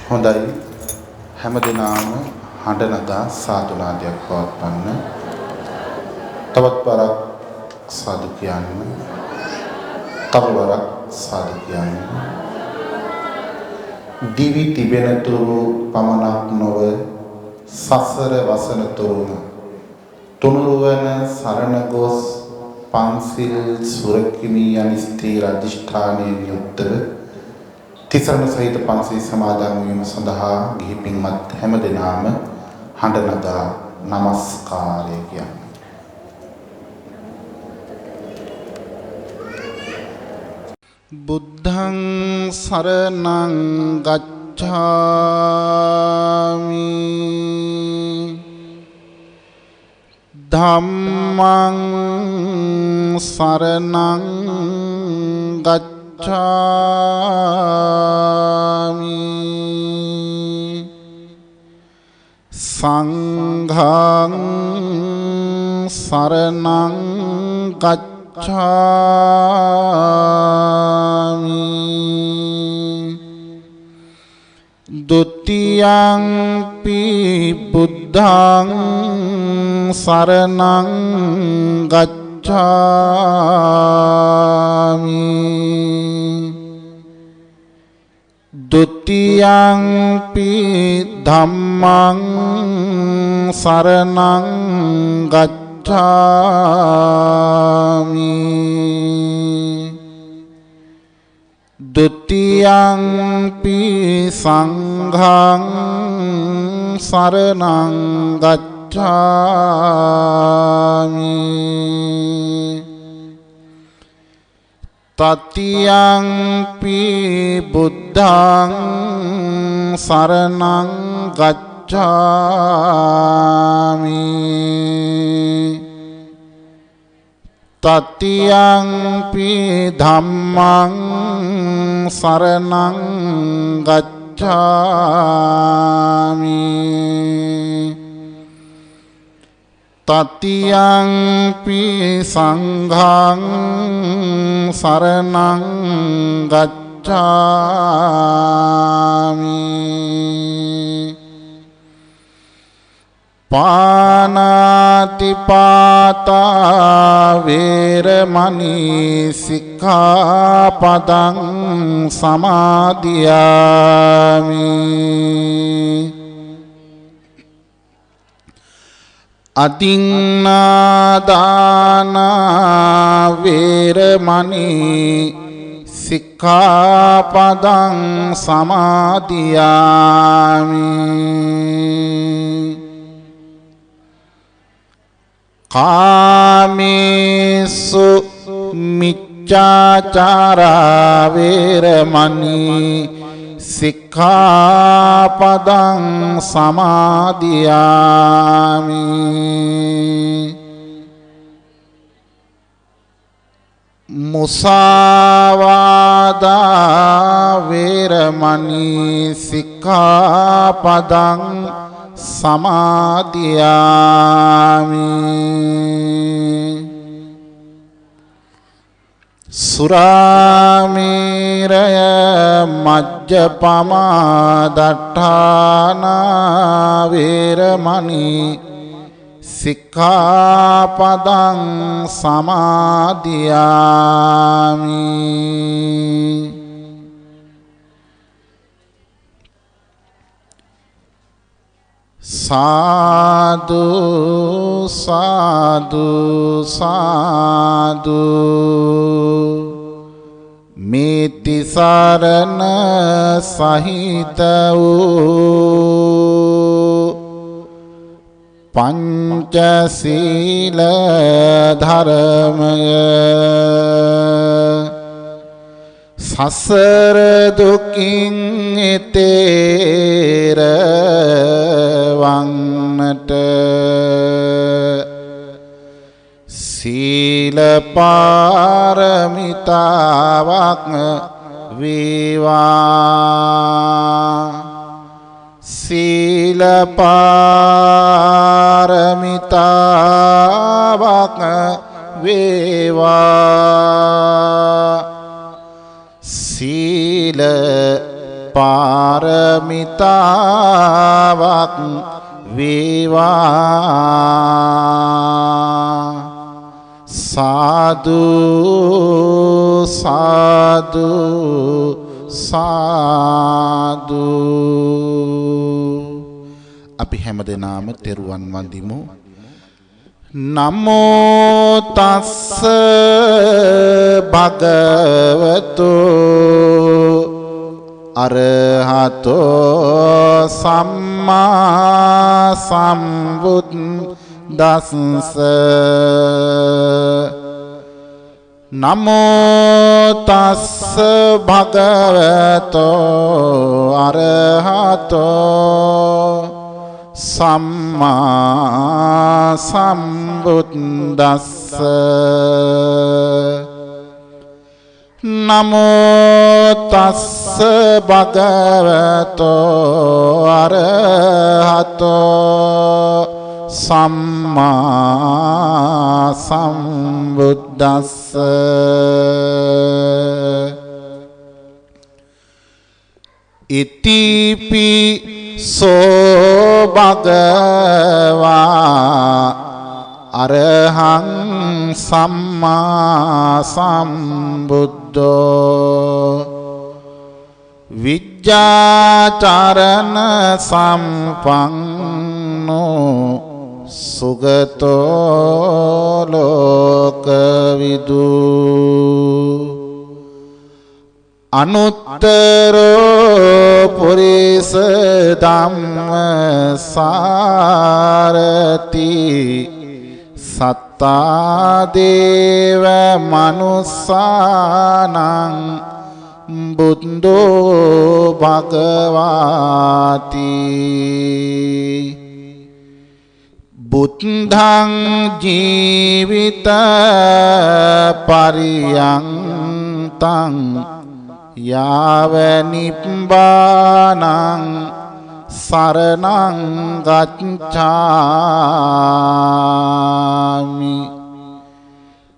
හොඳයි හැමදෙනාම හඬනගා සාදුනාදයක් පවත්වන්න. තවත් වරක් සාදු කියන්න. තව වරක් සාදු කියන්න. දිවි තිබෙන තුරු පමණක් නොව සසර වසන තුරුම තුනුරුවන සරණ ගොස් පන්සිල් සුරකිමි යන ස්ථීර අධිෂ්ඨානයෙන් යුක්තව තිසරණ සහිත පන්සිල් සමාදන් වීම සඳහා ගිහි පින්වත් හැමදෙනාම හඬනගා නමස්කාරය කියන්න. බුද්ධං සරණං ගච්ඡාමි ධම්මං සරණං ගච්ඡාමි සංඝං සරණං ගච්ඡාමි ဒုတိယံ පි බුද්ධං සරණං ගච්ඡාමි ဒုတိယံ පි ධම්මං සරණං ගච්ඡාමි ဒုတိယံ පි සංඝං සරණං ගච්ඡාමි တတိယံ පි බුද්ධං සරණං ගච්ඡාමි တတိယံ පි ධම්මං සරණං ගච්ඡාමි တတိယံ පි සංඝං සරණං ගච්ඡාමි ปานาติปาตาเวรมณีสิกขาปดังสมาธิยามิอติงนาดานาเวรมณีสิกขาปดังสมาธิยามิกามิสุมิจฉาจาราเวรมณีสิกขาปดังสมาธิยามิมุสาวาทาเวรมณีสิกขาปดังสมาธิยามิสุราเมรยมัจจปมาดัฏฐานาเวรมณีสิกขาปดังสมาธิยามิสาธุสาธุสาธุมิติสารณะสหิตโอปัญจศีลธรรมසසර දුකින් එතෙර වන්නට සීල පාරමිතාවක් වේවා සීල පාරමිතාවක් වේවා සීල පාරමිතාවක් වේවා සාදු සාදු සාදු අපි හැමදෙනාම තෙරුවන් වඳිමු නමෝ තස්ස භගවතු අරහතෝ සම්මා සම්බුද්දස්ස නමෝ තස්ස භගවතෝ අරහතෝ සම්මා සම්බුද්දස්ස නමෝ තස්ස භගවතෝ අරහතෝ සම්මා සම්බුද්දස්ස ඉතිපි සෝ භගවා අරහං සම්මා සම්බුද්ධෝ විජ්ජාචරණ සම්පන්නෝ සුගතෝ ලෝකවිදු අනුත්තරෝ පුරිස ධම්මසාරති සත්තා දේව මනුස්සානං බුද්ධෝ භගවාති බුද්ධං ජීවිත පරියන්තං යාව නිබ්බානං සරණං ගච්ඡාමි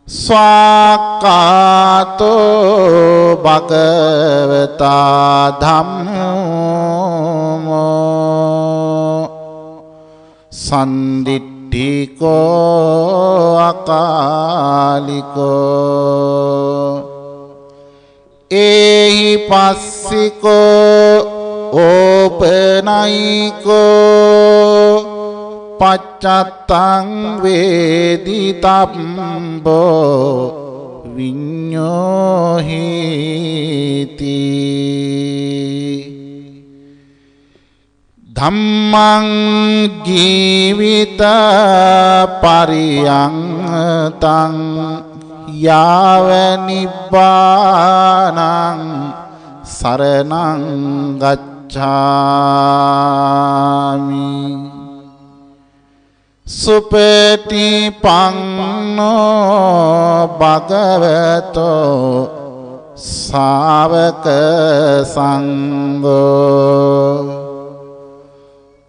ස්වාක්ඛාතෝ භගවතා ධම්මෝ සන්දිට්ඨිකෝ අකාලිකෝ ඒහි පස්සිකෝ ඕපනයිකෝ පච්චත්තං වේදිතබ්බෝ විඤ්ඤෝහිති ධම්මං ජීවිත පරියන්තං යාව නිබ්බානං සරණං ගච්ඡාමි සුපටිපන්නෝ භගවතෝ ශාවක සංඝෝ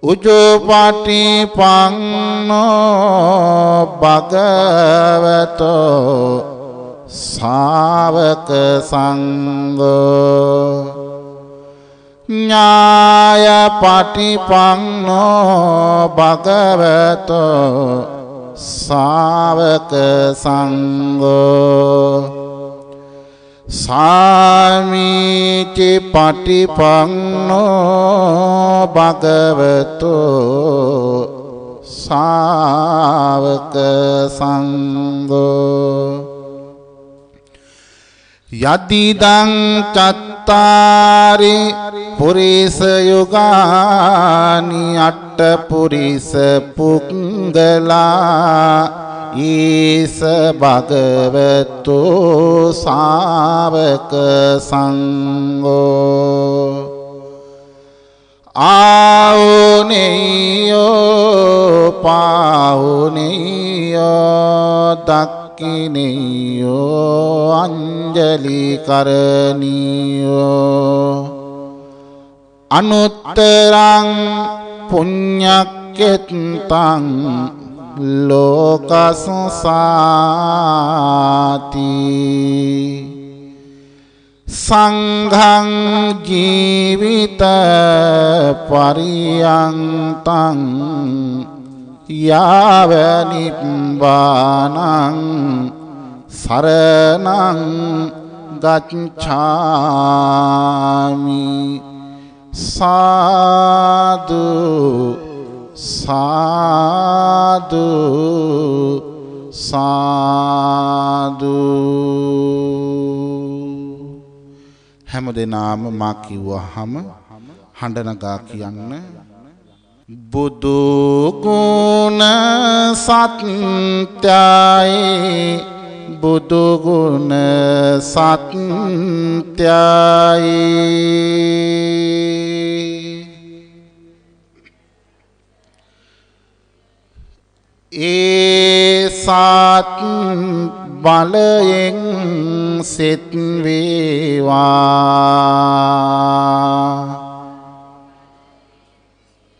උජුපටිපන්නෝ භගවතෝ ශාවක සංඝෝ ඥාය පටිපන්නෝ භගවතෝ ශාවක සංඝෝ සාමීචි පටිපන්නෝ භගවතෝ ශාවක සංඝෝ යදිදං චත්තාරි පුරිස යුගානි අට්ඨ පුරිස පුංගලා ඊස භගවතු ශාවක සංඝෝ ආවුනියෝ පාවුනියෝ දක්ඛිනියෝ අංජලි කරණියෝ අනුත්තරං පුඤ්ඤක්ඛෙත්තං ලෝකසුසාති සංඝං ජීවිත පරියන්තං යාව නිබ්බානං සරණං ගච්ඡාමි සාදු සාදු සාදු හැමදෙනාම මා කිව්වහම හඬනගා කියන්න බුදු ගුණ සත්‍යයි බුදු ගුණ සත්‍යයි ඒ සත් බලයෙන් සිත වේවා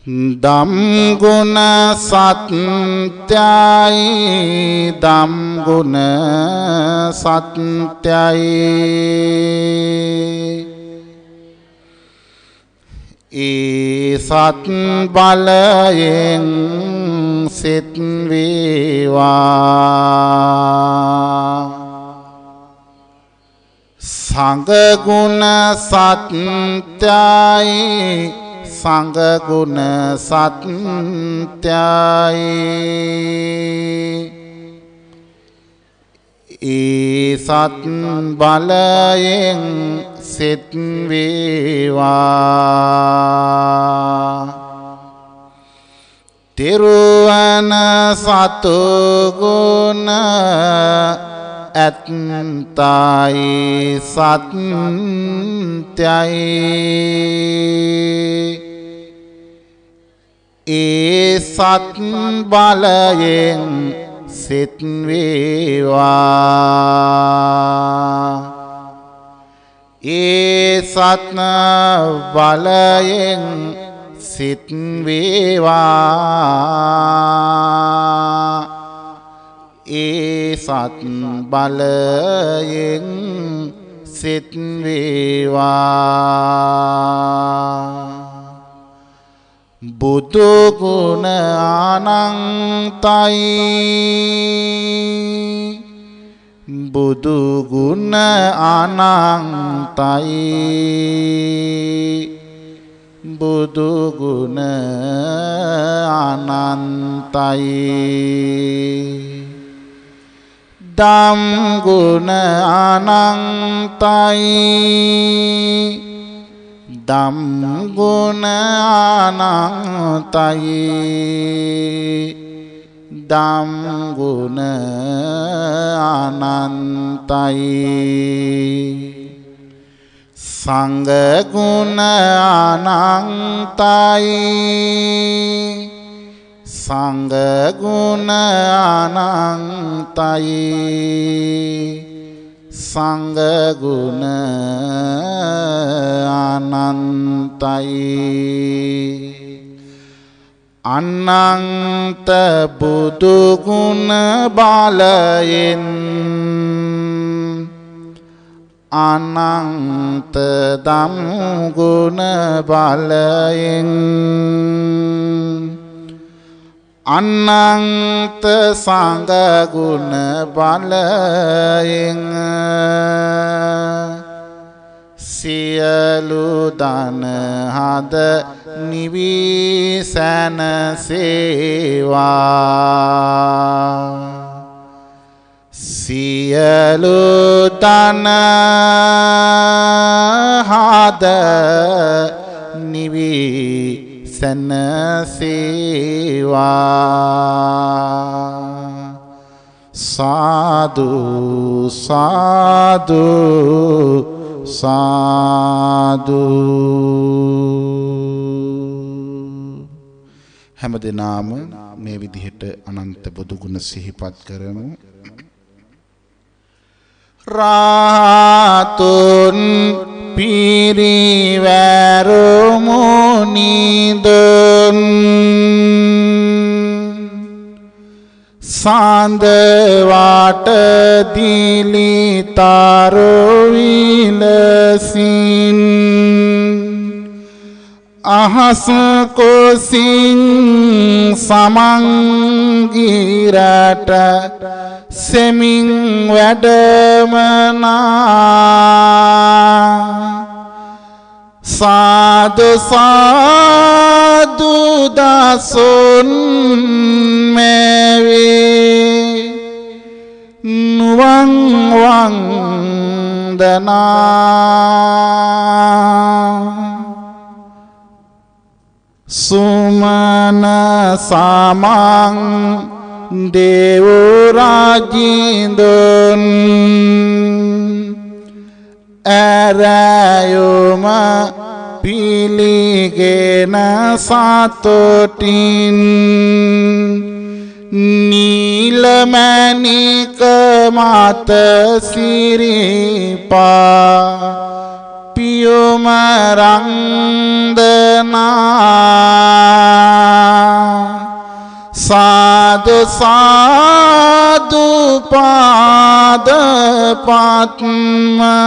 දම් ගුණ සත්‍යයි දම් ගුණ සත්‍යයි ඒ සත් බලයෙන් සිත වේවා සංඝ ගුණ සත්‍යයි සංඝ ගුණ සත්‍යයි ඒ සත් බලයෙන් සිත වේවා තිරුවන සතු ගුණ ඇත්තයි සත්‍යයි ඒ සත් බලයෙන් සිත වේවා ඒ සත් බලයෙන් සිත වේවා ඒ සත් බලයෙන් සිත වේවා බුදු ගුණ අනන්තයි බුදු ගුණ අනන්තයි බුදු ගුණ අනන්තයි දම් ගුණ අනන්තයි දම් ගුණ අනන්තයි දම් ගුණ අනන්තයි සංඝ ගුණ අනන්තයි සංඝ ගුණ අනන්තයි සංඝ ගුණ අනන්තයි අනන්ත බුදු ගුණ බලයෙන් අනන්ත දම් ගුණ බලයෙන් අනන්ත සංඝ ගුණ බලයෙන් සියලු දන හද නිවිසන සේවා සියලු දන හද නිවිසන සේවා සාදු සාදු සාදු හැමදෙනාම මේ විදිහට අනන්ත බුදු ගුණ සිහිපත් කරමු. රාතුන් පිරිවැරුමු නිදුන් साँद वाट दिली तारो विलसीन अहस को सिंह समंगिरट सेमिंग वडमना साधु साधु दासुन मेवे नुवंग वंदना सुमन सामंग देवराजिंदन Arayuma piligena satotin Nilamani mata siripa Piyumarangdana Sadhu sadhu pada patma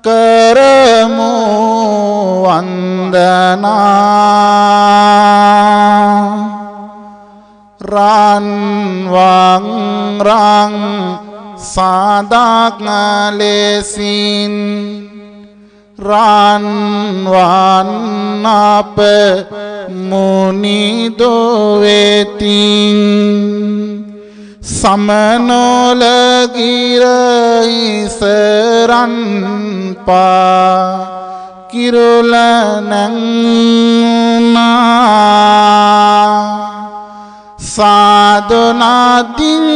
Karamu vandana Ran wang rang sadak ngalesin Ran wan nape muni doveting Samanola-gira isaran pa kirulanangna sadonading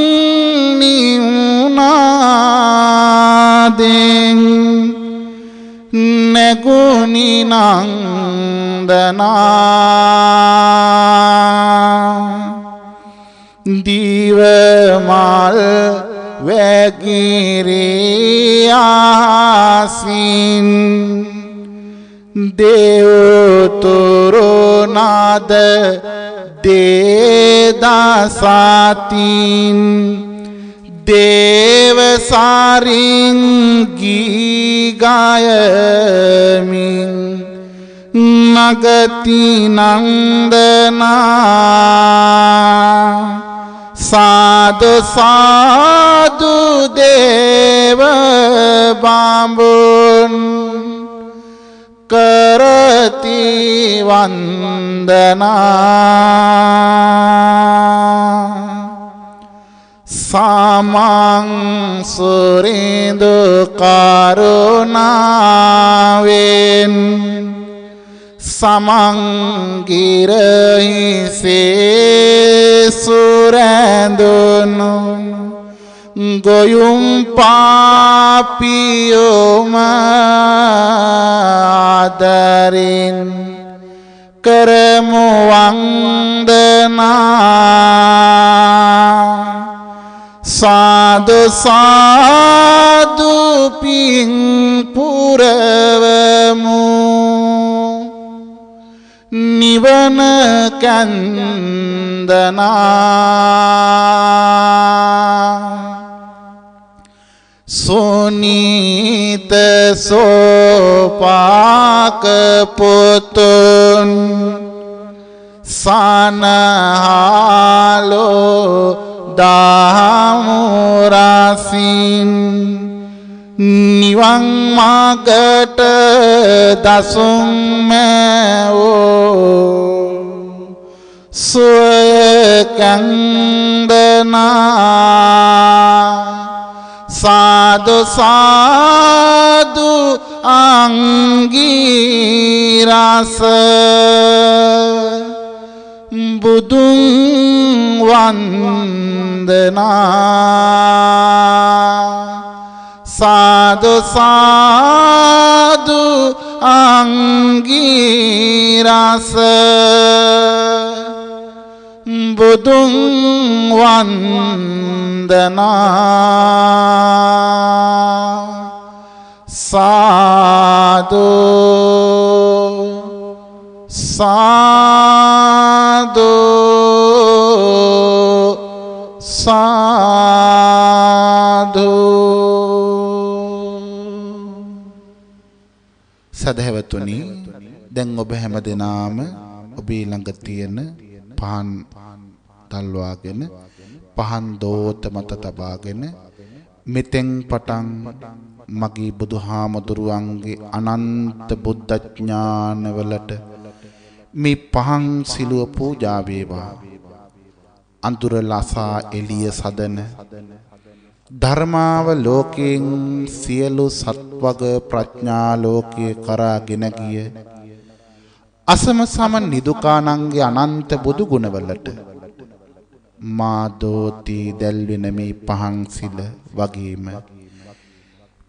niunading neguninandana Divamal vegiri asin Deoturunad dedasatin Devasaringi gayamin Nagati nandana Sadhu sadhu deva bambun Karati vandana Samang surindu karunaven Samanggirahi se surendunu Goyum papiyoma adarin Karamu wandana Sadhu sadhu ping puravamu Nivana kandana Sunita sopaka putun Sanahalo dahamurasin Niwang magata dasung meo Suekandana Sadhu sadhu angirasa Budung vandana Sadhu sadhu angirasa Budung vandana Sadhu sadhu සාදු සදහැවතුනි දැන් ඔබ හැමදෙනාම ඔබේ ළඟ තියෙන පහන් දල්වාගෙන පහන් දෝත මත තබාගෙන මෙතෙන් පටන් මගේ බුදුහාමුදුරුවන්ගේ අනන්ත බුද්ධ ඥානවලට මේ පහන් සිලුව පූජා වේවා. අඳුර ලසා එළිය සදන ධර්මාව ලෝකයෙන් සියලු සත්වග ප්‍රඥා ලෝකයේ කරාගෙන ගිය අසම සම නිදුකානන්ගේ අනන්ත බුදු ගුණවලට මා දෝති දැල්වෙන මේ පහන් සිල වගේම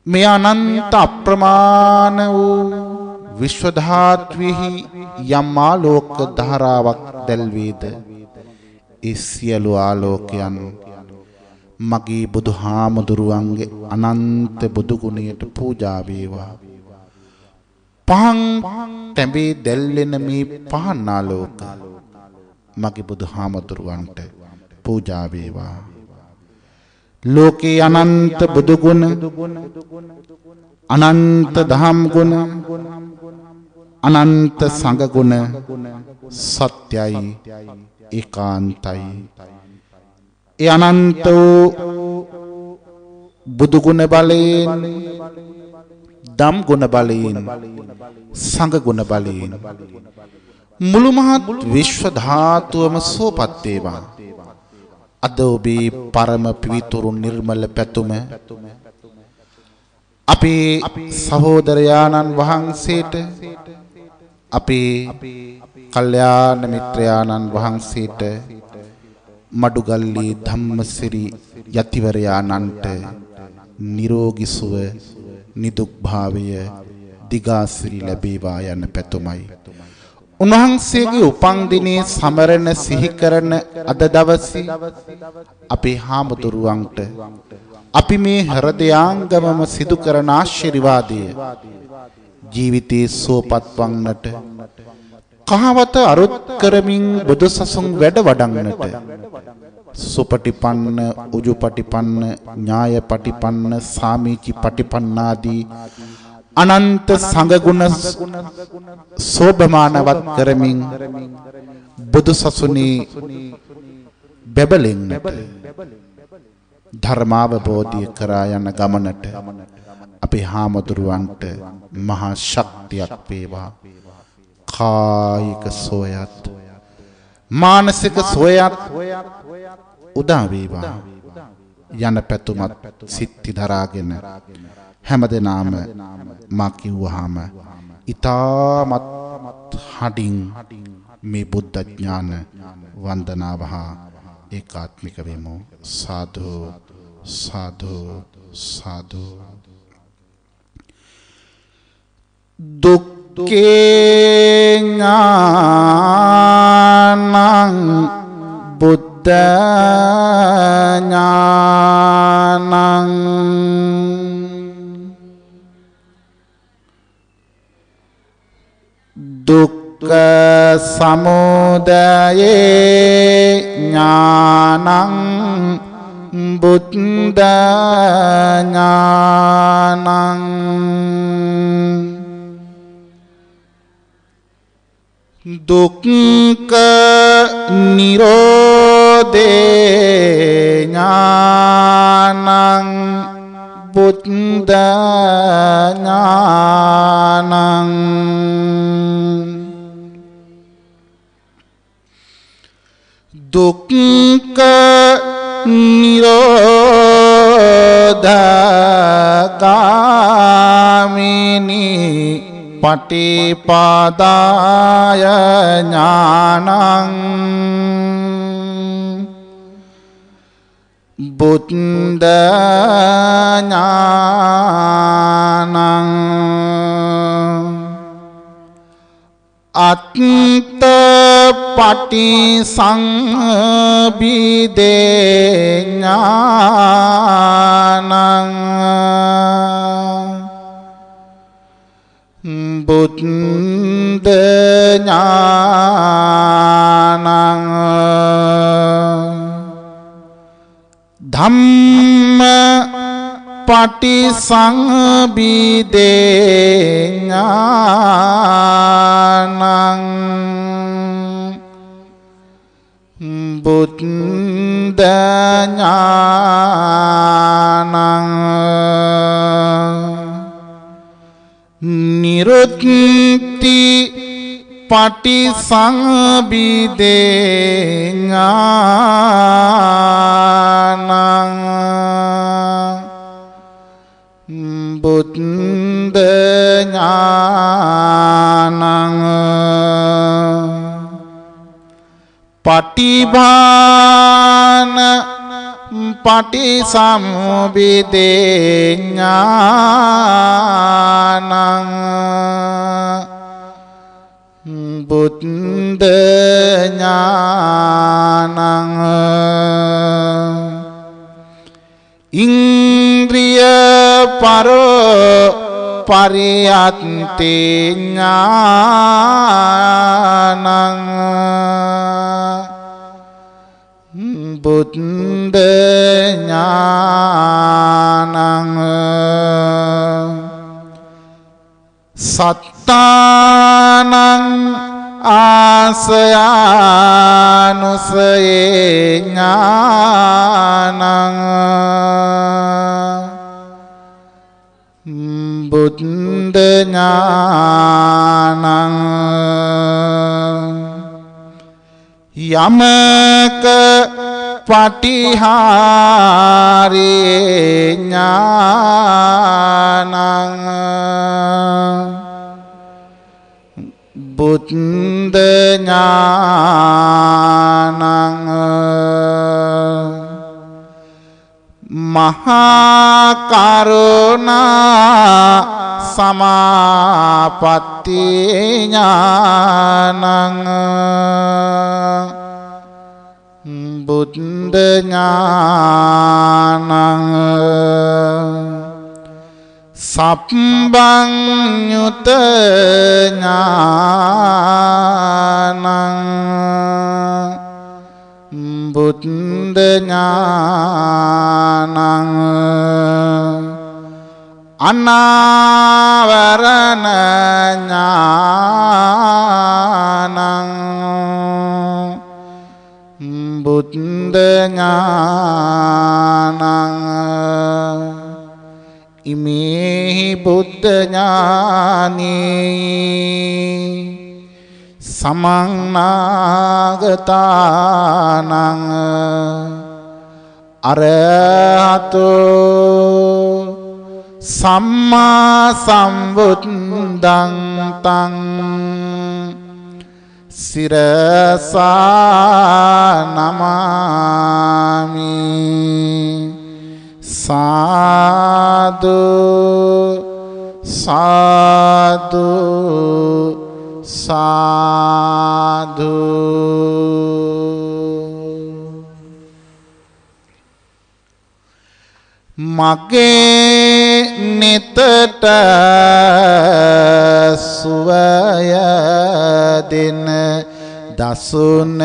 මේ අනන්ත අප්‍රමාණ වූ විශ්ව ධාත්‍වෙහි යම් ආලෝක ධාරාවක් දැල්වේද ඒ සියලු ආලෝකයන් මගේ බුදුහාමුදුරුවන්ගේ අනන්ත බුදු ගුණයට පූජා වේවා. පහන් තැඹේ දැල්වෙන මේ පහන් ආලෝක මගේ බුදුහාමුදුරුවන්ට පූජා වේවා. ලෝකේ අනන්ත බුදු ගුණ අනන්ත දහම් ගුණ අනන්ත සංඝ ගුණ සත්‍යයි ඒකාන්තයි. ඒ අනන්ත බුදු ගුණ බලයෙන් ධම් ගුණ බලයෙන් සංඝ ගුණ බලයෙන් මුළු මහත් විශ්ව ධාතුවම සෝපත් වේවා. අද ඔබේ පරම පිවිතුරු නිර්මල පැතුම අපේ සහෝදරයාණන් වහන්සේට අපේ කල්යාණ මිත්‍රයාණන් වහන්සේට මඩුගල්ලේ ධම්මසිරි යතිවරයාණන්ට නිරෝගී සුව නිදුක් භාවය දිගාසිරි ලැබේවා යන පැතුමයි. උන්වහන්සේගේ උපන් දිනේ සමරන සිහි කරන අද දවසේ අපේ හාමුදුරුවන්ට අපි මේ හෘදයාංගමම සිදු කරන ආශිර්වාදය ජීවිතේ සුවපත් වන්නට කහවත අරුත් කරමින් බුදුසසුන් වැඩ වඩන්නට සුපටිපන්න උජුපටිපන්න ඥායපටිපන්න සාමීචි පටිපන්නාදී අනන්ත සංඝ ගුණ සෝභමානවත් කරමින් බුදුසසුනේ බැබලෙන්නට ධර්මාවබෝධය කරා යන ගමනට අපේ හාමුදුරුවන්ට මහා ශක්තියක් වේවා. කායික සෝයත් මානසික සෝයත් උදා වේවා යන පැතුමත් සිත්ති දරාගෙන හැමදෙනාම මා කිව්වහම ඊටමත් හඩින් මේ බුද්ධ ඥාන වන්දනාව හා ඒකාත්මික වෙමු. සාදු සාදු සාදු. දුක්ඛේ ඥානං බුද්ධ ඥානං දුක්ඛ සමුදයේ ඥානං බුද්ධ ඥානං දුක්ඛ නිරෝධේ ඥානං බුද්ධ ඥානං දුක්ඛ නිරෝධගාමිනී පටිපදාය ඥානං බුද්ධ ඥානං අත්ත පටිසංභිදේ ඥානං බුද්ධ ඥානං ධම්ම පටිසංභිදේ ඥානං බුද්ධ ඥානං නිරුක්ති පටිසංභිදේ ඥානං බුද්ධ ඥානං පටිභාන පටිසම්භිදේ ඥානං බුද්ධ ඥානං ඉන්ද්‍රිය පරියත්තේ ඥානං බුද්ධ ඥානං සත්තානං ආසයානුසයේ ඥානං බුද්ධ ඥානං යමක පටිහාරේ ඥානං බුද්ධ ඥානං මහා කරුණා සමාපatti ඥානං බුද්ධ ඥානං සම්බන්්‍යුත ඥානං බුද්ධ ඥානං අනාවරණ ඥානං බුද්ධ ඥානං ඉමේහි බුද්ධ ඥානේ සමන්නාගතානං අරහතෝ සම්මා සම්බුද්ධං තං සිරසා නමාමි සාදු සාදු සාදු මගේ නිතට සුවය දෙන දසුන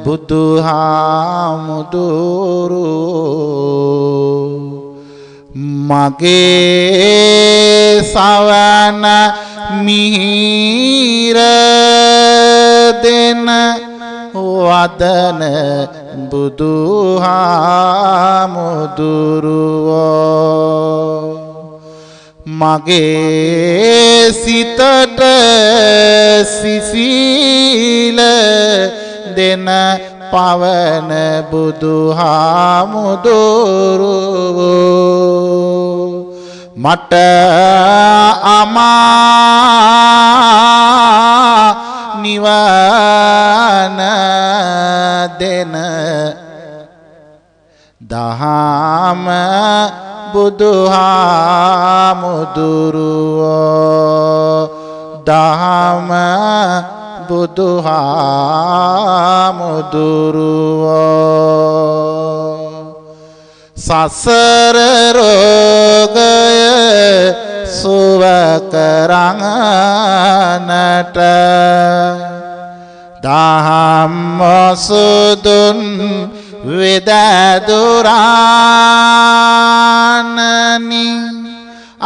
බුදුහාමුදුරු මගේ සවන මිහිර දෙන වදන බුදුහාමුදුරුවෝ මගේ සිතට සිසිල දෙන පවන බුදුහාමුදුරුවෝ මට අමා නිවන දෙන දහම බුදුහාමුදුරුවෝ දහම බුදුහාමුදුරුවෝ සසර රෝගය සුව කරන්නට දහම් සුදුන් විදදුරානනි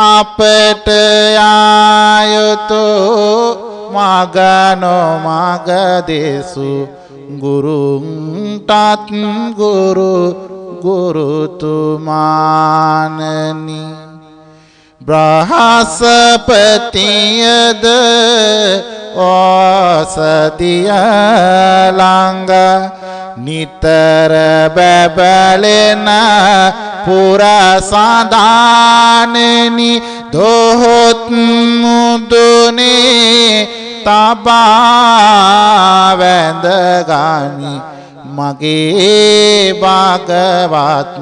අපට ආයුතු මගනෝ මගදේසු ගුරුන්ටත් ගුරුතුමානනි බ්‍රහස්පතියද ඕසදිය ළඟ නිතර බැබලෙන පුරසඳානෙනි දොහොත් මුදුනේ තබා වැඳගනි මගේ භගවත්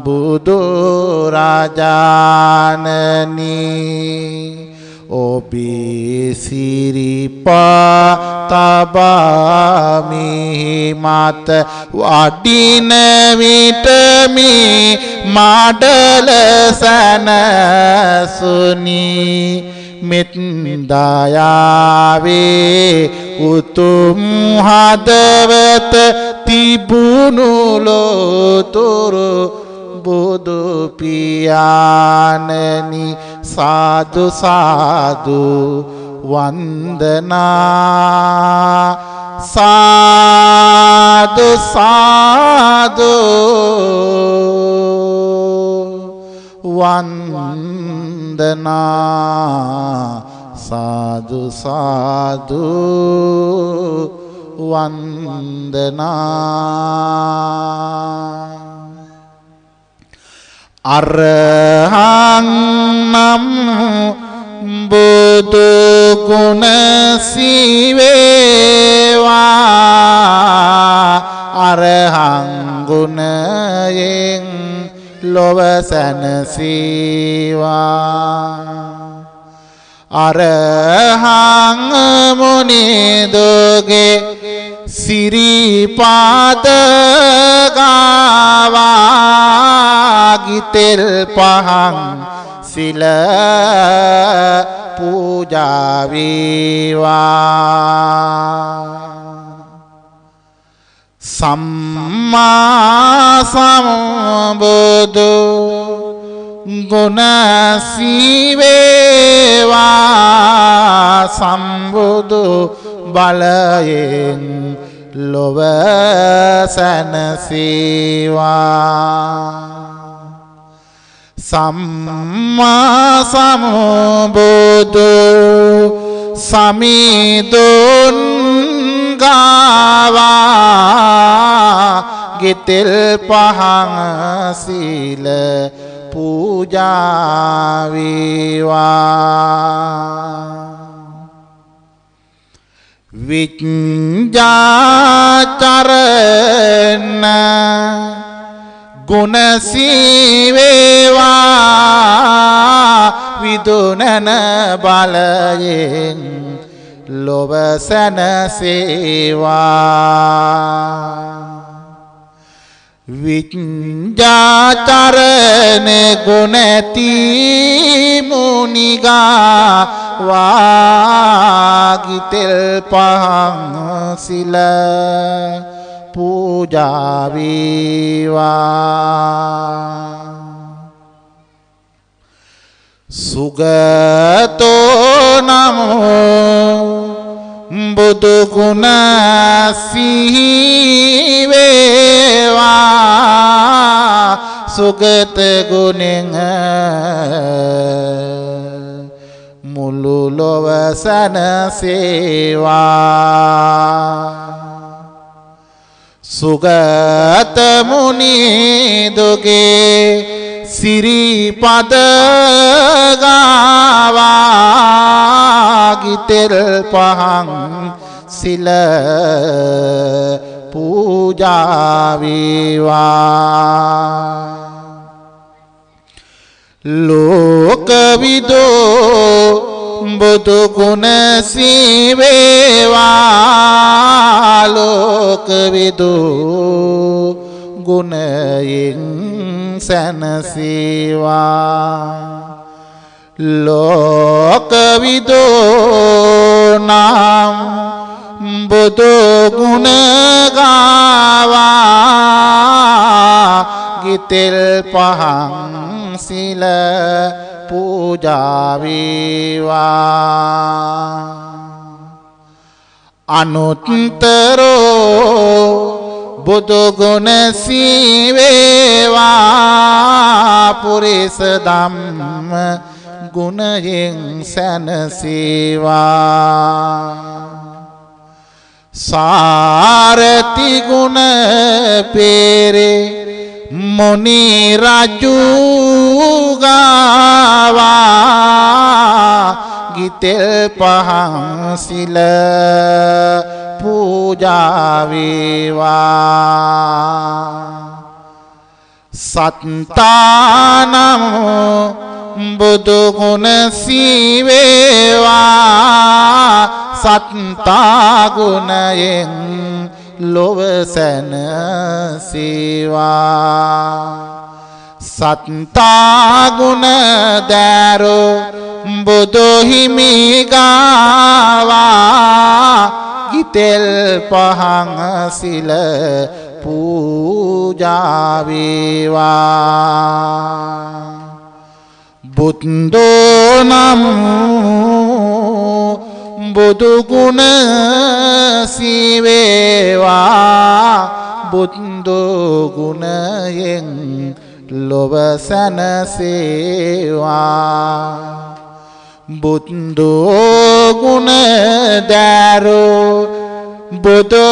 බුදු රජාණනි ඔබේ සිරිපා තබාමි මත වඩින විට මේ මඩල සනසුනි මෙත් දයාවේ උතුම් හදවත තිබුණු ලෝතුරු බුදු පියාණනි සාදු සාදු වන්දනා සාදු සාදු වන්දනා සාදු සාදු වන්දනා අරහං නම් බුදු ගුණ සීවේවා අරහං ගුණයෙන් ලොව සැනසීවා අරහං මුනිදුගේ සිරිපාද ගාවා ගිතෙල් පහන් සිල පූජා වේවා සම්මා සම්බුදු ගුණ සීවේවා සම්බුදු බලයෙන් ලොව සැනසීවා සම්මා සම්බුදු සමිඳුන් ගාවා ගිතෙල් පහන් සීල පූජා වේවා විඤ්ඤාචරණ ගුණ සීවේවා විදුනන බලයෙන් ලොව සැනසේවා විඤ්ඤාචරණ ගුණති මුනිගා වාගිතෙල් පහන් සිල පූජා වේවා සුගතෝ නමෝ බුදු ගුණ සීවේවා සුගත ගුණෙන් මුළු ලොව සැනසේවා සුගත මුනි දුගේ සිරිපද ගාවා ගිතෙල් පහන් සිල පූජා වේවා ලෝකවිදෝ බුදු ගුණ සීවේවා ලෝකවිදෝ ගුණයෙන් සැනසීවා ලෝකවිදෝ නම් බුදු ගුණ ගාවා ගිතෙල් පහන් සිල පූජා වේවා අනුත්තරෝ බුදු ගුණ සීවේවා පුරිස ධම්ම ගුණයෙන් සැනසේවා සාරති ගුණ පෙරේ මුනි රජු ගාවා ගිතෙල් පහන් සිල පූජා වේවා සත්තානම බුදු ගුණ සීවේවා සත්තා ගුණයෙන් ලොව සැනසේවා සත්තා ගුණ දෑරෝ බුදු හිමි ගාවා ගිතෙල් පහන් සිල පූජා වේවා බුද්ධෝ නමෝ බුදු ගුණ සීවේවා බුද්ධ ගුණයෙන් ලොව සැනසේවා බුද්ධ ගුණ දෑරෝ බුදු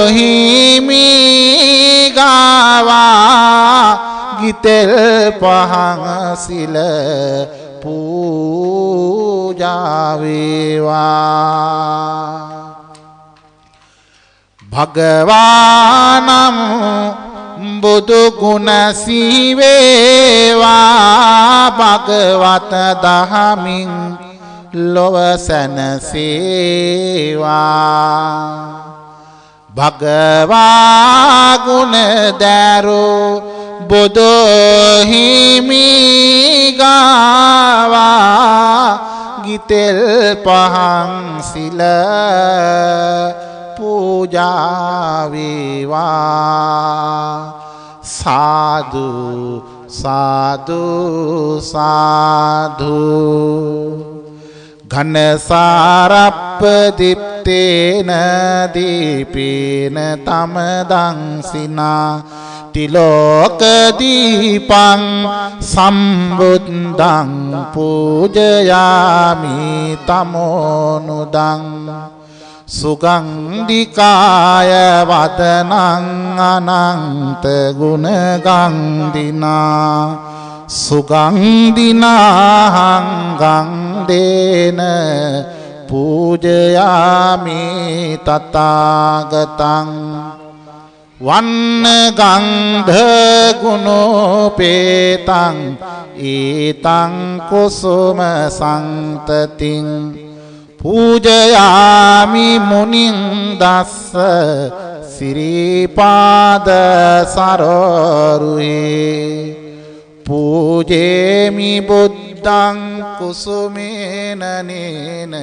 හිමි ගාවා ගිතෙල් පහන් සිල පූජා වේවා භගවානම් බුදු ගුණ සීවේවා භගවත දහමින් ලොව සැනසේවා භගවා ගුණ දෑරෝ බුදු හිමි ගාවා ගිතෙල් පහන් සිල පූජා වේවා සාදු සාදු සාදු ඝන සාරප්ප දීප්තේන දීපේන තමදං සිනා තිලෝක දීපං සම්බුද්ධං පූජයාමි තමෝනුදං සුගන්ධිකාය වදනං අනන්ත ගුණ ගන්ධිනා සුගන්ධිනාහං ගන්ධේන පූජයාමි තථාගතං වන්න ගන්ධ ගුණෝපේතං ඊතං කුසුම සන්තතින් පූජයාමි මුනිං දස්ස සිරිපාද සරෝරුහේ පූජේමි බුද්ධං කුසුමේන නේන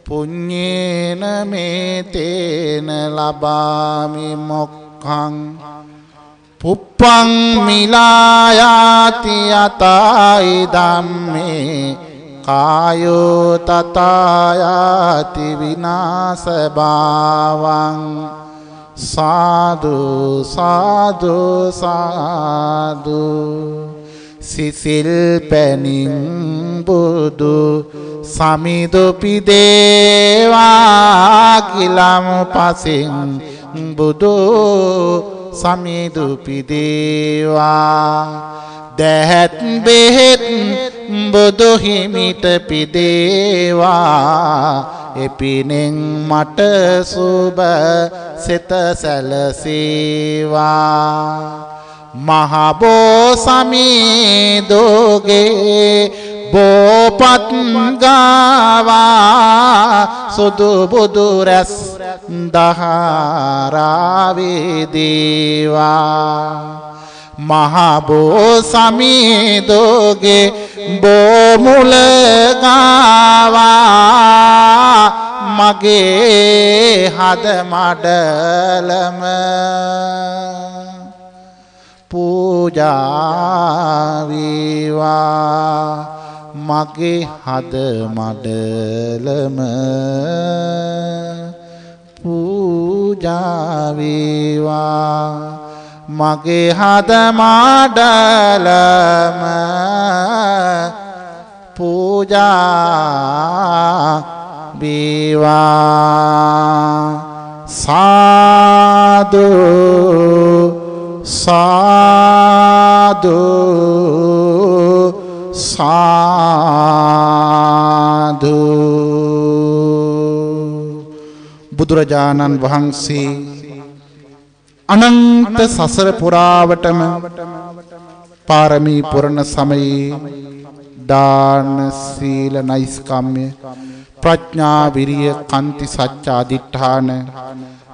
පුඤ්ඤේන මේතේන ලබාමි මොක්ඛං පුප්පං මිලායාති යතයි ධම්මේ කායෝ තථායාති විනාශ භාවං සාදු සාදු සාදු සිසිල් පැනින් බුදු සමිදුපි දේවා කිලම් පසින් බුදු සමිදුපි දේවා දැහත් බෙහෙත් බුදු හිමිට පිදේවා එපිනෙන් මට සුබ සිත සැලසේවා මහබෝ සමිදුගේ බෝපත් ගාවා සුදු බුදු රැස් දහරාවේ දේවා මහබෝ සමිදුගේ බෝමුල ගාවා මගේ හද මඩලම පූජා වේවා මගේ හද මඩලම පූජා වේවා මගේ හද මඩලම පූජා වේවා සාදු සාදු සාදු බුදුරජාණන් වහන්සේ අනන්ත සසර පුරාවටම පාරමී පුරණ සමයේ දාන සීල නෛෂ්කම්ම්‍ය ප්‍රඥා විරිය කන්ති සච්ච අදිඨාන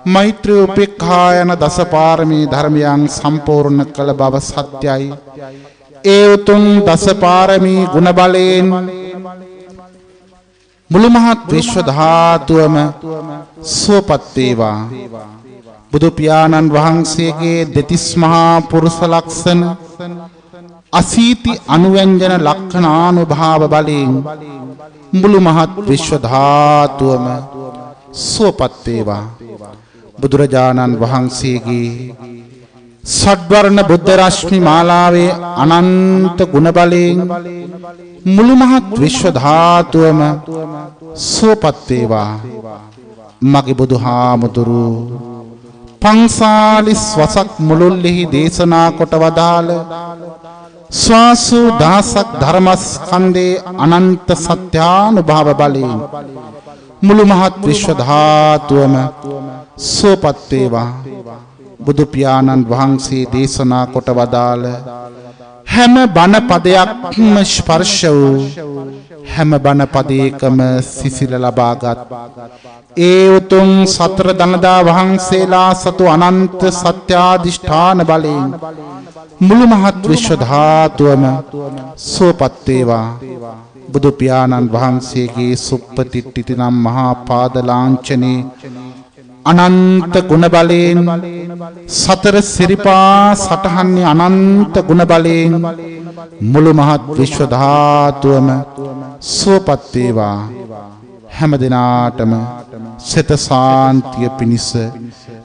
මෛත්‍රී උපේක්ඛා යන දසපාරමී ධර්මයන් සම්පූර්ණ කළ බව සත්‍යයි. ඒ උතුම් දසපාරමී ගුණ බලයෙන් මුළු මහත් විශ්ව ධාතුවම සුවපත් වේවා. බුදු පියාණන් වහන්සේගේ දෙතිස් මහා පුරුෂ ලක්ෂණ අසීති අනුව්‍යංජන ලක්ෂණානුභාව බලයෙන් මුළු මහත් විශ්ව ධාතුවම සුවපත් වේවා. බුදුරජාණන් වහන්සේගේ සඩ්වර්ණ බුද්ධ රශ්මි මාලාවේ අනන්ත ගුණ බලයෙන් මුළු මහත් විශ්ව ධාතුවම සුවපත් වේවා. මගේ බුදුහාමුදුරු පන්සාලිස් වසක් මුළුල්ලෙහි දේශනා කොට වදාළ ස්වාසු දාසක් ධර්මස්කන්ධේ අනන්ත සත්‍යානුභාව බලයෙන් මුළු මහත් විශ්ව ධාතුවම සුවපත් වේවා. බුදු පියාණන් වහන්සේ දේශනා කොට වදාළ හැම බණ පදයක්ම ස්පර්ශ වූ හැම බණ පදයකම සිසිල ලබාගත් ඒ උතුම් සතර දනදා වහන්සේලා සතු අනන්ත සත්‍යාදිෂ්ඨාන බලයෙන් මුළු මහත් විශ්ව ධාතුවම සුවපත් වේවා. බුදු පියාණන් වහන්සේගේ සුප්පතිට්ඨිත නම් මහා පාද ලාංඡනේ අනන්ත ගුණ බලයෙන් සතර සිරිපා සටහන්නේ අනන්ත ගුණ බලයෙන් මුළු මහත් විශ්ව ධාතුවම සුවපත් වේවා. හැම දිනාටම සිත සාන්තිය පිණිස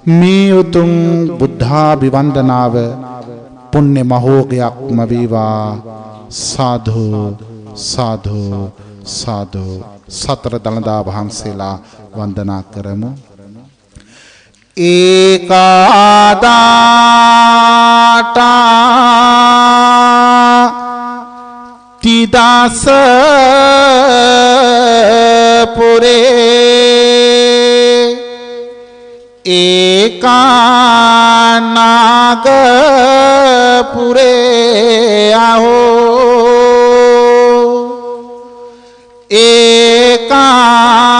මේ උතුම් බුද්ධාභිවන්දනාව පුණ්‍ය මහෝඝයක්ම වේවා. සාදු සාදු සාදු. සතර දළදා වහන්සේලා වන්දනා කරමු. ඒකාදාටා තිදස පුරේ ඒකානාග පුරේ අහෝ ඒකා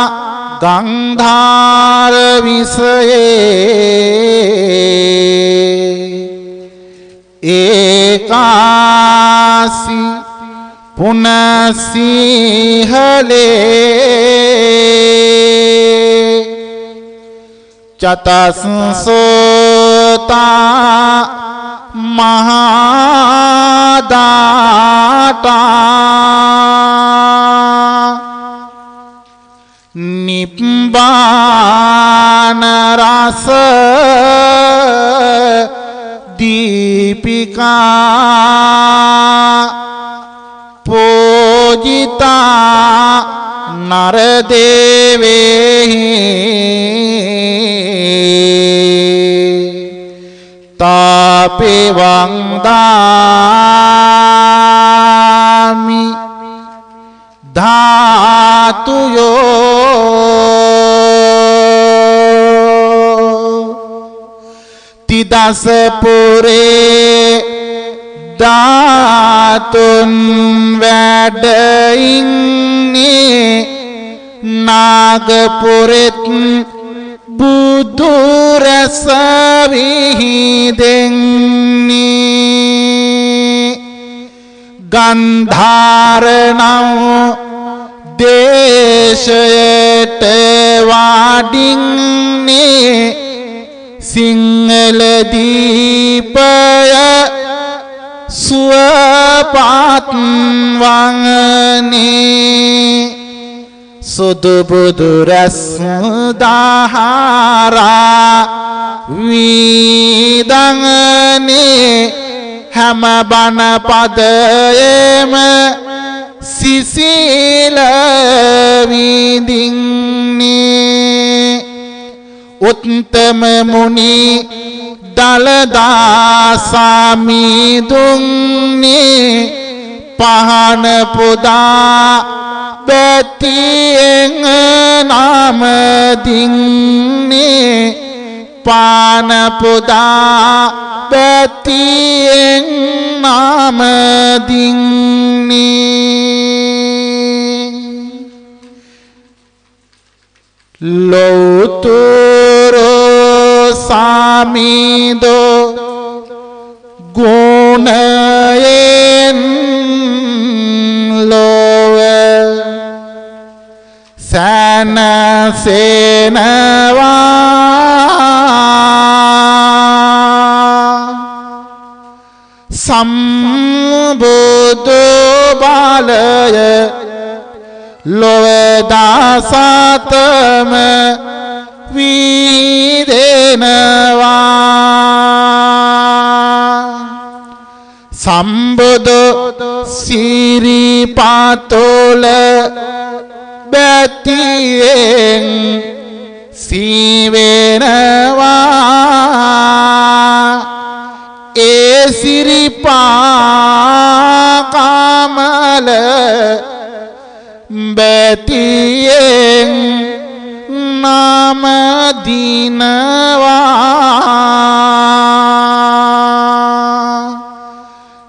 ගන්ධාර විසයේ ඒකාසි පුනසිහලේ චතසෝතා මහදාටා නිබ්බාන රස දීපිකා පෝජිතා නරදේවෙහි තාපිවංදාමි ධාතුයෝ තිදස පුරේ ධාතුන් වැඩ ඉන්නේ නාගපුරෙත් බුදු රස විහිදෙන්නේ ගන්ධාරණං දේශයට වාඩින්නේ සිංහල දීපය සුවපත් වංගනේ සුදු බුදු රැස් දහරා විදංනේ හැම බණ පදයේම සිසිල විඳින්නේ උත්තම මුනි දලදා සමිඳුන්නේ පහන පුදා බැතියෙන් නාම දින්නේ පාන පුදා බැතියෙන් නාම දින්නේ ලෞතුරු සමිඳෝ ගුණයෙන් ලොව සැනසෙනවා සම්බුදු බලය ලොව දාසතම විදෙනවා සම්බුදු සිරිපතොල බැතියෙන් සීවෙනවා ඒ සිරිපා කමල බැතියෙන් නාම දිනවා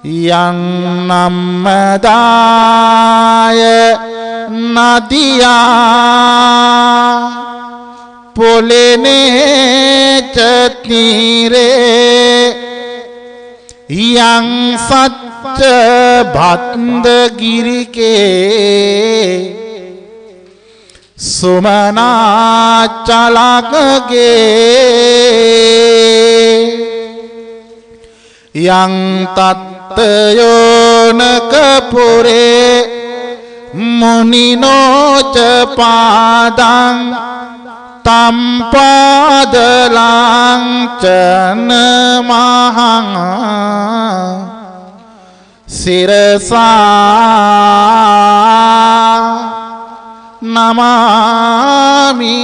යං නම්මදාය නදියා පොලෙනේ චතිරේ යං සච්ච භන්දගිරිකේ සුමනාචලකගේ යං තත්තයෝනක පුරේ මුනිනෝච පාදං තම්පාදලං චනමහං සිරසා නමාමි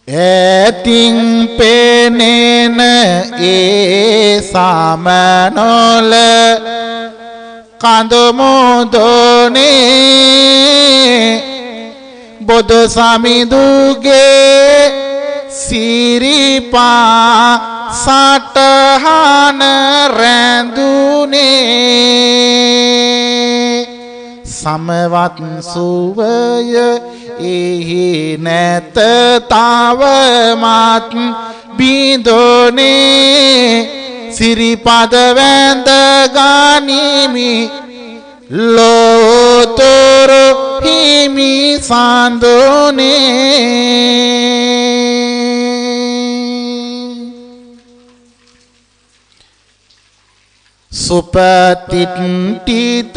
ඇතින් පෙනෙන ඒ සමනොල කඳු මුදුනේ බුදු සමිඳුගේ සිරිපා සටහන රැඳුනේ සමවත් සුවය එහි නැත තවමත් බිඳුනේ සිරිපද වැඳ ගනිමි ලෝතුරු හිමි සඳුනේ සුපතිට්ඨිත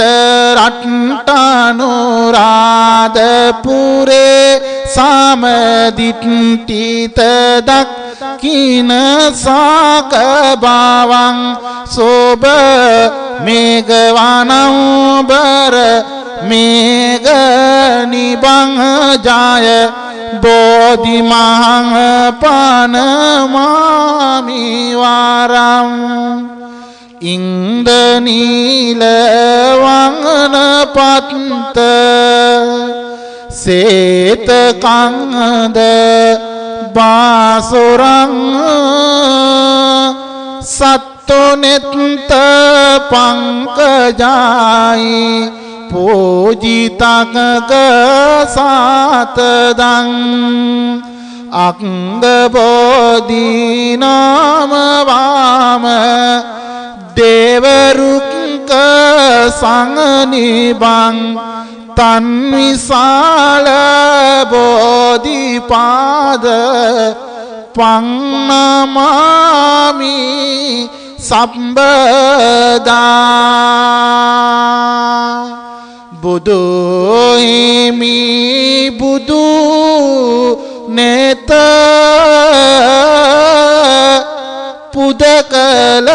රට්ටනුරාධපුරේ සමදිට්ඨිත දක්ඛින සාක බවං සෝබ මේඝවනම්බර මේඝ නිබං ජය බෝධි මහං පනමාමි වරං ඉන්දනීල වංගන පත්ත සේත කංගද බාසුරං සත්තුනෙත්ත පංකජායි පූජිතකක සාතදං අංග බෝධි නාම වාම දේවරුක්ක සංනිබං තන් විශාල බෝධිපාද පන්නමාමි සම්බදා බුදු හිමි බුදු නෙත පුදකල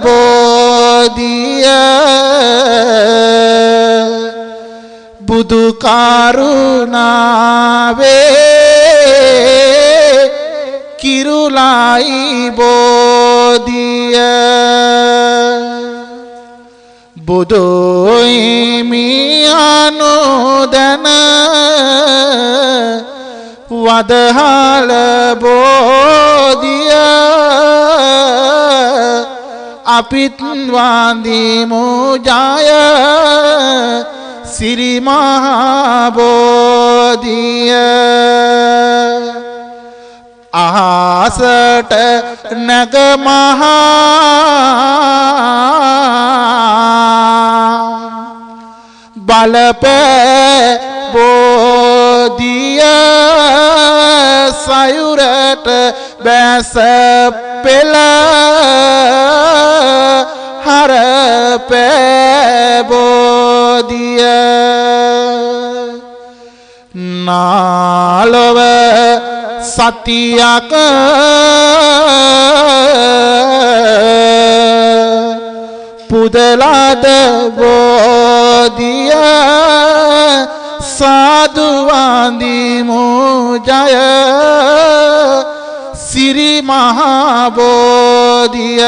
බෝධිය බුදු කරුණාවේ කිරුලයි බෝධිය බුදු හිමි අනුදන වදහල බෝධිය අපිත් වන්දිමු ජය සිරි මහා බෝධිය අහසට නැග මහා බලපෑ බෝධිය සයුරට බැස පෙළ හරපෑ බෝධිය නාලොව සතියක පුදලද බෝධිය සාදු වන්දිමු ජය සිරි මහා බෝධිය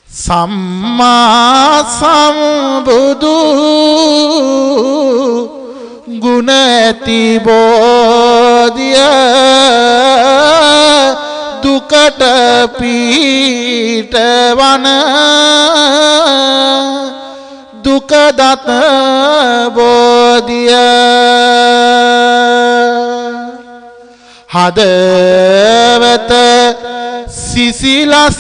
සම්මා සම්බුදු ගුණ ඇති බෝධිය දුකට පීඨවන දුක දත බෝධිය හදවත සිසිලස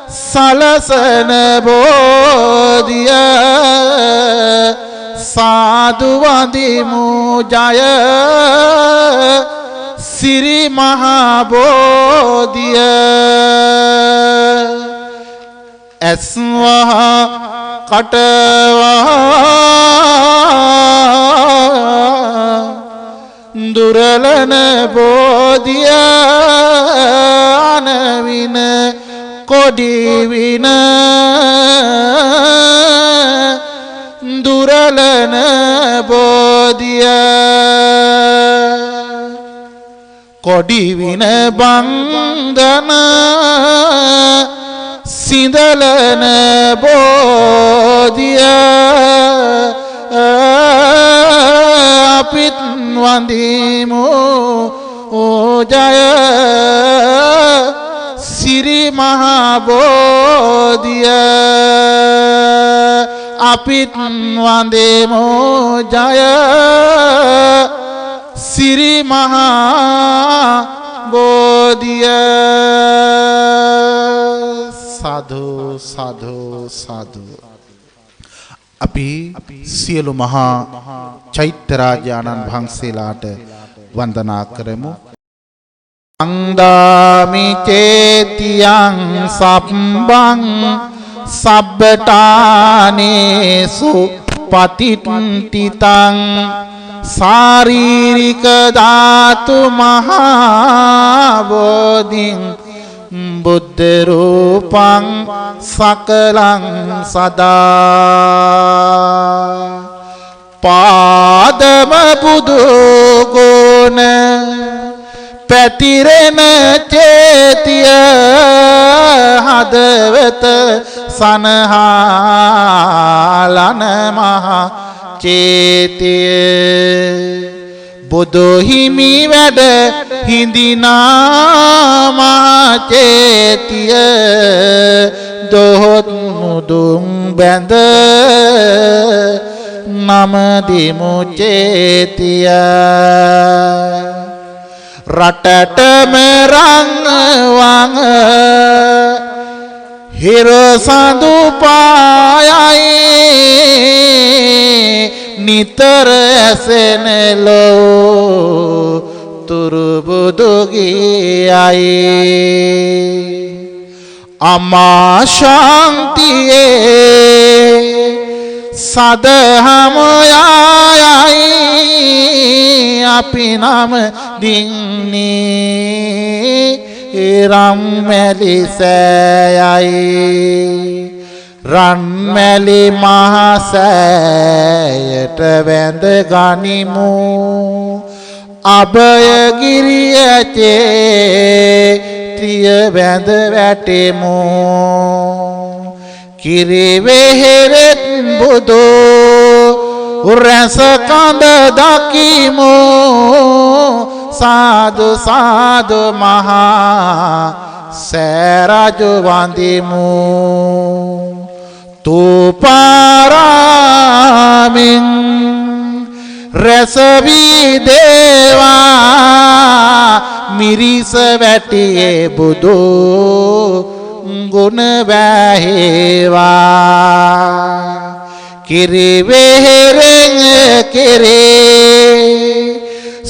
සලසන බෝධිය සාදු වන්දිමු ජය සිරි මහා බෝධිය ඇස්වහා කටවහා දුරලන බෝධිය අනවින කොඩිවින දුරලන බෝධිය කොඩිවින බන්ධන සිඳලන බෝධිය අපිත් වන්දිමු ජය සිරි මහා බෝධිය අපිත් වන්දිමු ජය සිරි මහා බෝධිය සාදු සාදු සාදු අපි සියලු මහා චෛත්‍යරාජානන් වහන්සේලාට වන්දනා කරමු අංදාමි චේතියං සම්බං සබ්බටානේසු පතිට්ඨිතං ශාරීරික ධාතු මහා බෝධිං බුද්ධ රූපං සකලං සදා පාදම බුදු ගුණ පැතිරෙන චේතිය හදවත සනහාලන මහා චේතිය බුදු හිමි වැඩ හිඳිනා මහා චේතිය දොහොත් මුදුන් බැඳ නම දිමු චේතිය රටටම රංවං හිර සඳු පායයි නිතර ඇසෙන ලෝ තුරු බුදු ගීයයි අමා ශාන්තියේ සදහම යයි අපි නම දින්නේ රම්මැලි සෑයයි රන්මැලි මහසෑයට වැඳ ගනිමු අභයගිරිය චේත්‍රිය වැඳ වැටෙමු කිරිවෙහෙරෙත් බුදු රැස කඳ දකිමු සාදු සාදු මහා සෑරජු වඳිමු තුපාරාමින් රැසවී දේවා මිරිස වැටියේ බුදු ගුණ වැහේවා කිරිවෙහෙරෙන් කෙරේ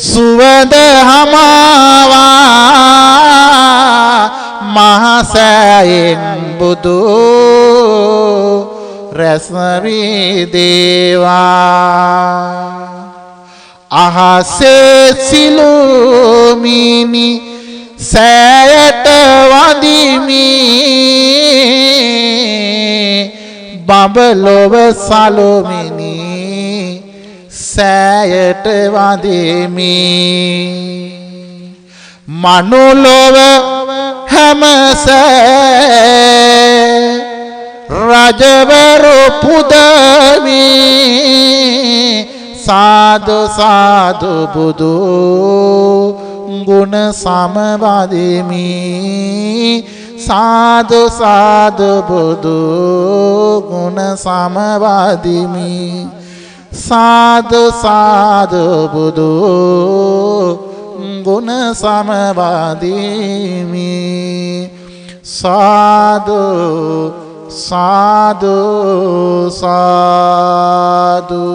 සුවඳ හමාවා මහසෑයෙන් බුදු රැස්වී දේවා අහසේ සිළුමිනි සෑයට වඳිමි බඹලොව සලුමිනි සෑයට වඳිමි මනුලොව හැමසෑ රජවරු පුදමි සාදු සාදු බුදු ගුණ සමවදිමි සාදු සාදු බුදු ගුණ සමවදිමි සාදු සාදු බුදු ගුණ සමවදිමි සාදු සාදු සාදු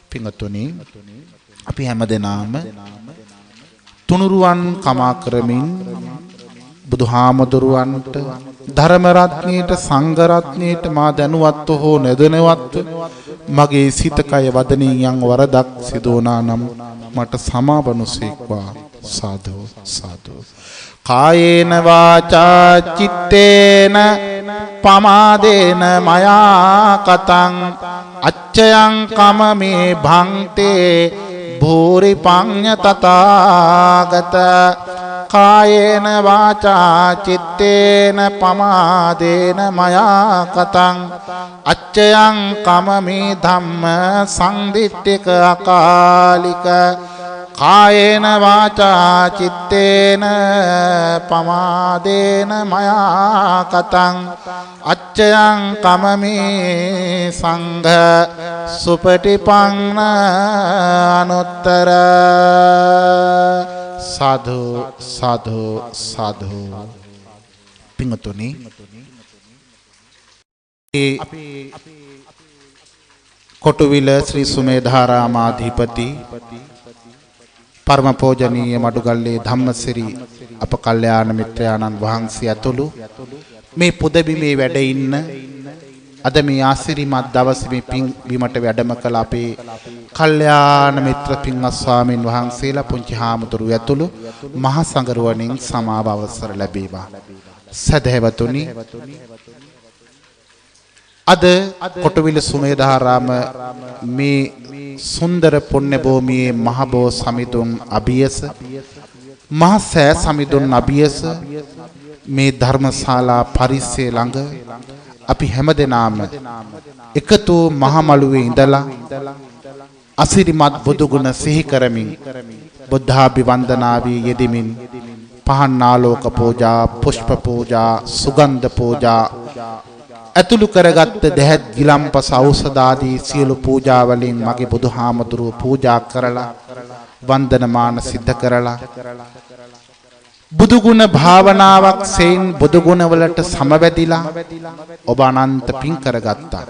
පින්වත්නි අපි හැමදෙනාම තුනුරුවන් කමා කරමින් බුදුහාමුදුරුවන්ට ධර්ම රත්නයට සංඝ රත්නයට මා දැනුවත්ව හෝ නැදනවත්ව මගේ සිත කය වදනින් යම් වරදක් සිදු වුණා නම් මට සමාවනුසේක්වා සාදු සාදු කායේන වාචා චිත්තේන පමාදේන මයා කතං අච්චයං කමමේ භංතේ භූරි පඤ්ඤ තථාගත කායේන වාචා චිත්තේන පමාදේන මයා කතං අච්චයං කමමේ ධම්ම සංදිට්ඨික අකාලික කායේන වාචා චිත්තේන පමාදේන මයා කතං අච්චයං කමමේ සංඝ සුපටිපන්න අනුත්තර සාධු සාධු සාධු පින්වතුනි කොටුවිල ශ්‍රී සුමේධාරාමාධිපති පරම පූජනීය මඩුගල්ලේ ධම්මසිරි අප කල්යාණ මිත්‍රයාණන් වහන්සේ ඇතුළු මේ පුදබිමේ වැඩ ඉන්න අද මේ ආශිර්වාද දවසේ මේ පින් බිමට වැඩම කළ අපේ කල්යාණ මිත්‍ර පින්වත් ස්වාමින් වහන්සේලා පුංචි හාමුදුරුවෝ ඇතුළු මහා සංඝරුවනින් සමාව අවසර ලැබේවා. සදහැවතුනි අද කොටවිල සුමේධාරාම මේ සුන්දර පුණ්‍ය භූමියේ මහබෝ සමිඳුන් අභියස මහ සෑ සමිඳුන් අභියස මේ ධර්මශාලා පරිසරය ළඟ අපි හැමදෙනාම එකතු මහමළුවේ ඉඳලා අසිරිමත් බුදු ගුණ සිහි කරමින් බුද්ධාභිවන්දනාවේ යෙදෙමින් පහන් ආලෝක පූජා පුෂ්ප පූජා සුගන්ධ පූජා අතුළු කරගත් දෙහත් ගිලම්පස ඖෂධ ආදී සියලු පූජා වලින් මගේ බුදුහාමුදුරුව පූජා කරලා වන්දනමාන සිද්ධ කරලා බුදු ගුණ භාවනාවක් සෙයින් බුදු ගුණ වලට සමවැදිලා ඔබ අනන්ත පින් කරගත්තා.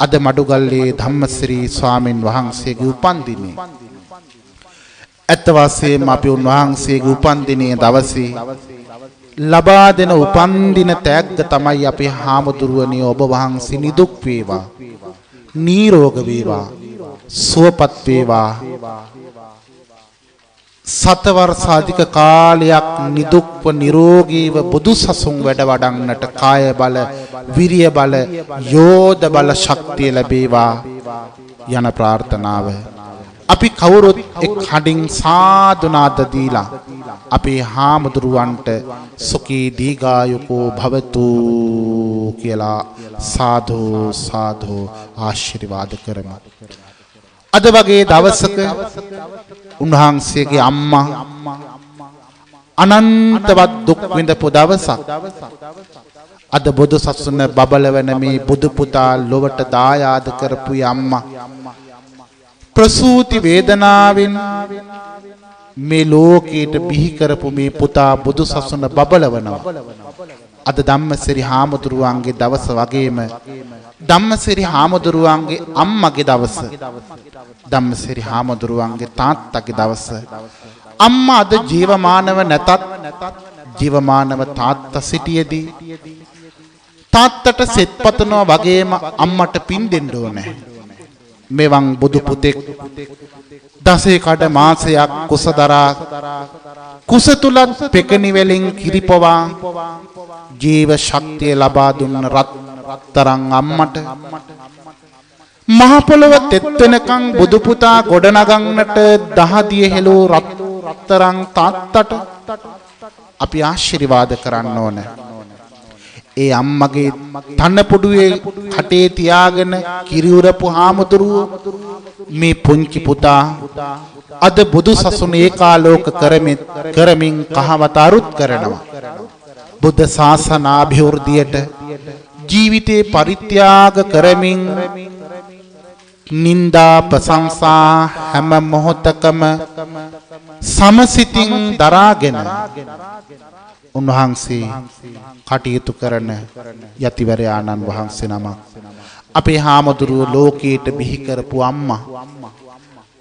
අද මඩුගල්ලේ ධම්මසිරි ස්වාමින් වහන්සේගේ උපන්දිනේ. ඇත්ත වශයෙන්ම අපි උන්වහන්සේගේ උපන්දිනේ දවසේ ලබා දෙන උපන්දින තෑග්ග තමයි අපේ හාමුදුරුවනේ ඔබ වහන්සේ නිදුක් වේවා, නිරෝග වේවා, සුවපත් වේවා. සතවර්ෂාධික කාලයක් නිදුක්ව නිරෝගීව බුදුසසුන් වැඩ වඩන්නට කාය බල, විරිය බල, යෝධ බල ශක්තිය ලැබේවා යන ප්‍රාර්ථනාව අපි කවුරුත් එක් හඬින් සාදුනාද දීලා අපේ හාමුදුරුවන්ට සුඛී දීඝායුකෝ භවතු කියලා සාදු සාදු ආශිර්වාද කරමු. අද වගේ දවසක උන්වහන්සේගේ අම්මා අනන්තවත් දුක් විඳපු දවසක්. අද බුදු සසුන බබලවන මේ බුදු පුතා ලොවට දායාද කරපු අම්මා ප්‍රසූති වේදනාවෙන් මේ ලෝකයට බිහි කරපු මේ පුතා බුදු සසුන බබලවනවා. අද ධම්මසිරි හාමුදුරුවන්ගේ දවස වගේම ධම්මසිරි හාමුදුරුවන්ගේ අම්මගේ දවස, ධම්මසිරි හාමුදුරුවන්ගේ තාත්තගේ දවස. අම්මා අද ජීවමානව නැතත් ජීවමානව තාත්තා සිටියේදී තාත්තට සෙත්පතනවා වගේම අම්මට පින් දෙන්න ඕනේ. මෙවන් බුදු පුතෙක් දසේ කඩ මාසයක් කුසදරා කුස තුලත් පෙකණි වලින් කිරිපවා ජීව ශක්තිය ලබා දුන්න රත්තරන් අම්මට මහ පොළව තෙත් වෙනකන් බුදු පුතා ගොඩනගන්නට දහදිය හෙළූ රත්තරන් තාත්තට අපි ආශිර්වාද කරන්න ඕන. ඒ අම්මගේ තනපොඩුවේ කටේ තියාගෙන කිරිඋරපු හාමුදුරුවෝ මේ පුංචි පුතා අද බුදු සසුන ඒකාලෝක කරමින් කහවත අරුත් කරනවා. බුද්ධ ශාසන අභිවෘද්ධියට ජීවිතේ පරිත්‍යාග කරමින් නින්දා ප්‍රශංසා හැම මොහොතකම සමසිතින් දරාගෙන උන්වහන්සේ කටයුතු කරන යතිවරයාණන් වහන්සේ නම අපේ හාමුදුරුවෝ ලෝකයට බිහි කරපු අම්මා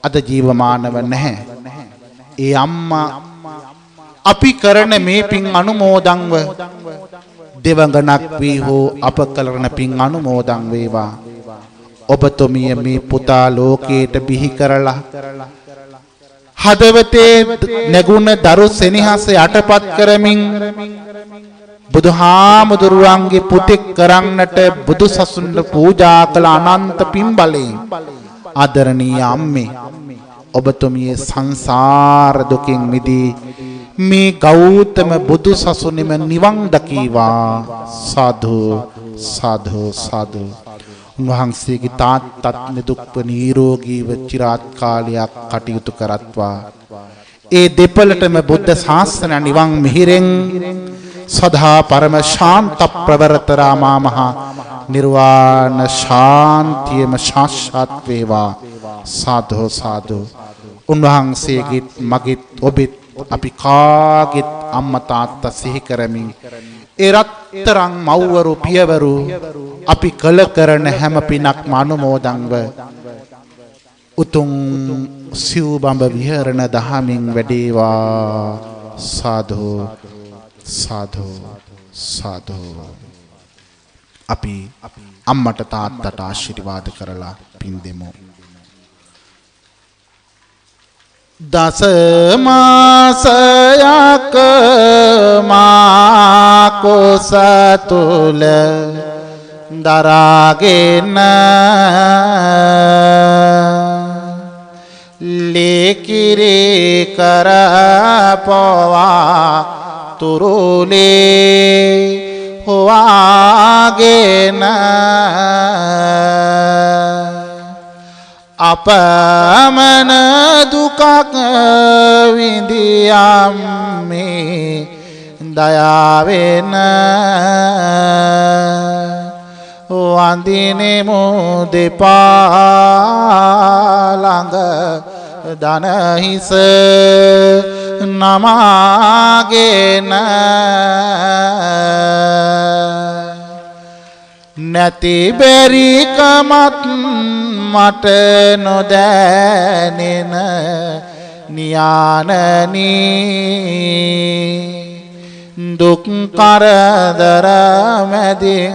අද ජීවමානව නැහැ. ඒ අම්මා අපි කරන මේ පින් අනුමෝදන්ව දෙවඟනක් වී හෝ අප කරන පින් අනුමෝදන් වේවා. ඔබතුමිය මේ පුතා ලෝකයට බිහි කරලා හදවතේ නැගුණ දරු සෙනෙහස යටපත් කරමින් බුදුහාමුදුරුවන්ගේ පුතෙක් කරන්නට බුදු සසුනට පූජා කළ අනන්ත පින් බලයෙන් ආදරණීය අම්මේ ඔබතුමිය සංසාර දුකින් මිදී මේ ගෞතම බුදු සසුනේම නිවන් දකීවා. සාදු සාදු සාදු. උන්වහන්සේගේ තාත්තත් නිදුක්ව නිරෝගීව චිරාත් කාලයක් කටයුතු කරත්වා. ඒ දෙපළටම බුද්ධ ශාසන නිවන් මිහිරෙන් සදා පරම ශාන්ත ප්‍රවරත රාමා මහා නිර්වාණ ශාන්තියම සාක්ෂාත් වේවා. සාදු සාදු. උන්වහන්සේගෙත් මගෙත් ඔබෙත් අපි කාගෙත් අම්මා තාත්තා සිහි කරමින් ඒ රත්තරන් මව්වරු පියවරු අපි කළ කරන හැම පිනක්ම අනුමෝදන්ව උතුම් සිව් බඹ විහරණ දහමින් වැඩේවා. සාදු සාදු සාදු. අපි අම්මට තාත්තට ආශිර්වාද කරලා පින් දෙමු. දස මාසයක මා කුස තුල දරාගෙන ලේකිරි කරපවා තුරුලේ හොවාගෙන අපමණ දුකක් විඳියම්මේ දයාවෙන වන්දිනෙමු දෙපා ළඟ දනහිස නමාගෙන නැති බැරිකමත් මට නොදැනෙන නියානනී දුක් කරදර මැදින්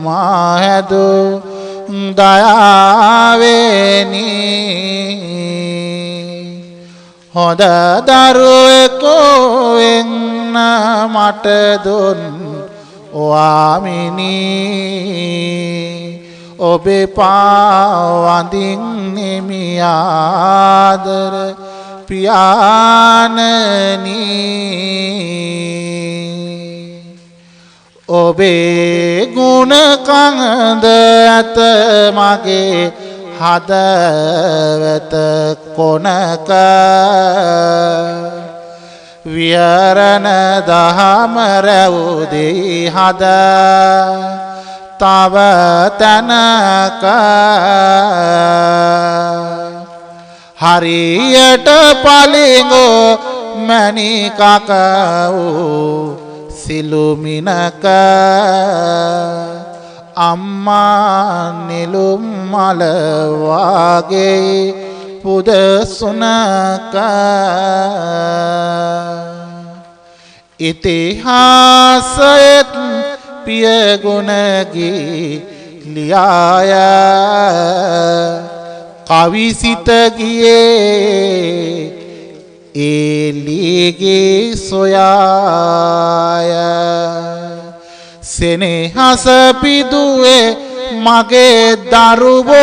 මා හැදු දයාවෙනි හොඳ දරුවෙකෝ වෙන්න මට දුන් ඔයාමිනී ඔබේ පාවඳින්නේ මියාදර පියාණනී ඔබේ ගුණ කඳ ඇත මගේ හදවත කොනක විහරණ දහම රැවුදී හද තව තැනක හරියට පලිඟෝ මණිකක වූ සිළුමිණක අම්මා නිලුම් මල වාගේ පුදසුනක ඉතිහාසයත් පියගුණගී ලියාය කවිසිත ගියේ එලිගේ සොයාය සෙනෙහස පිදුවේ මගේ දරුවෝ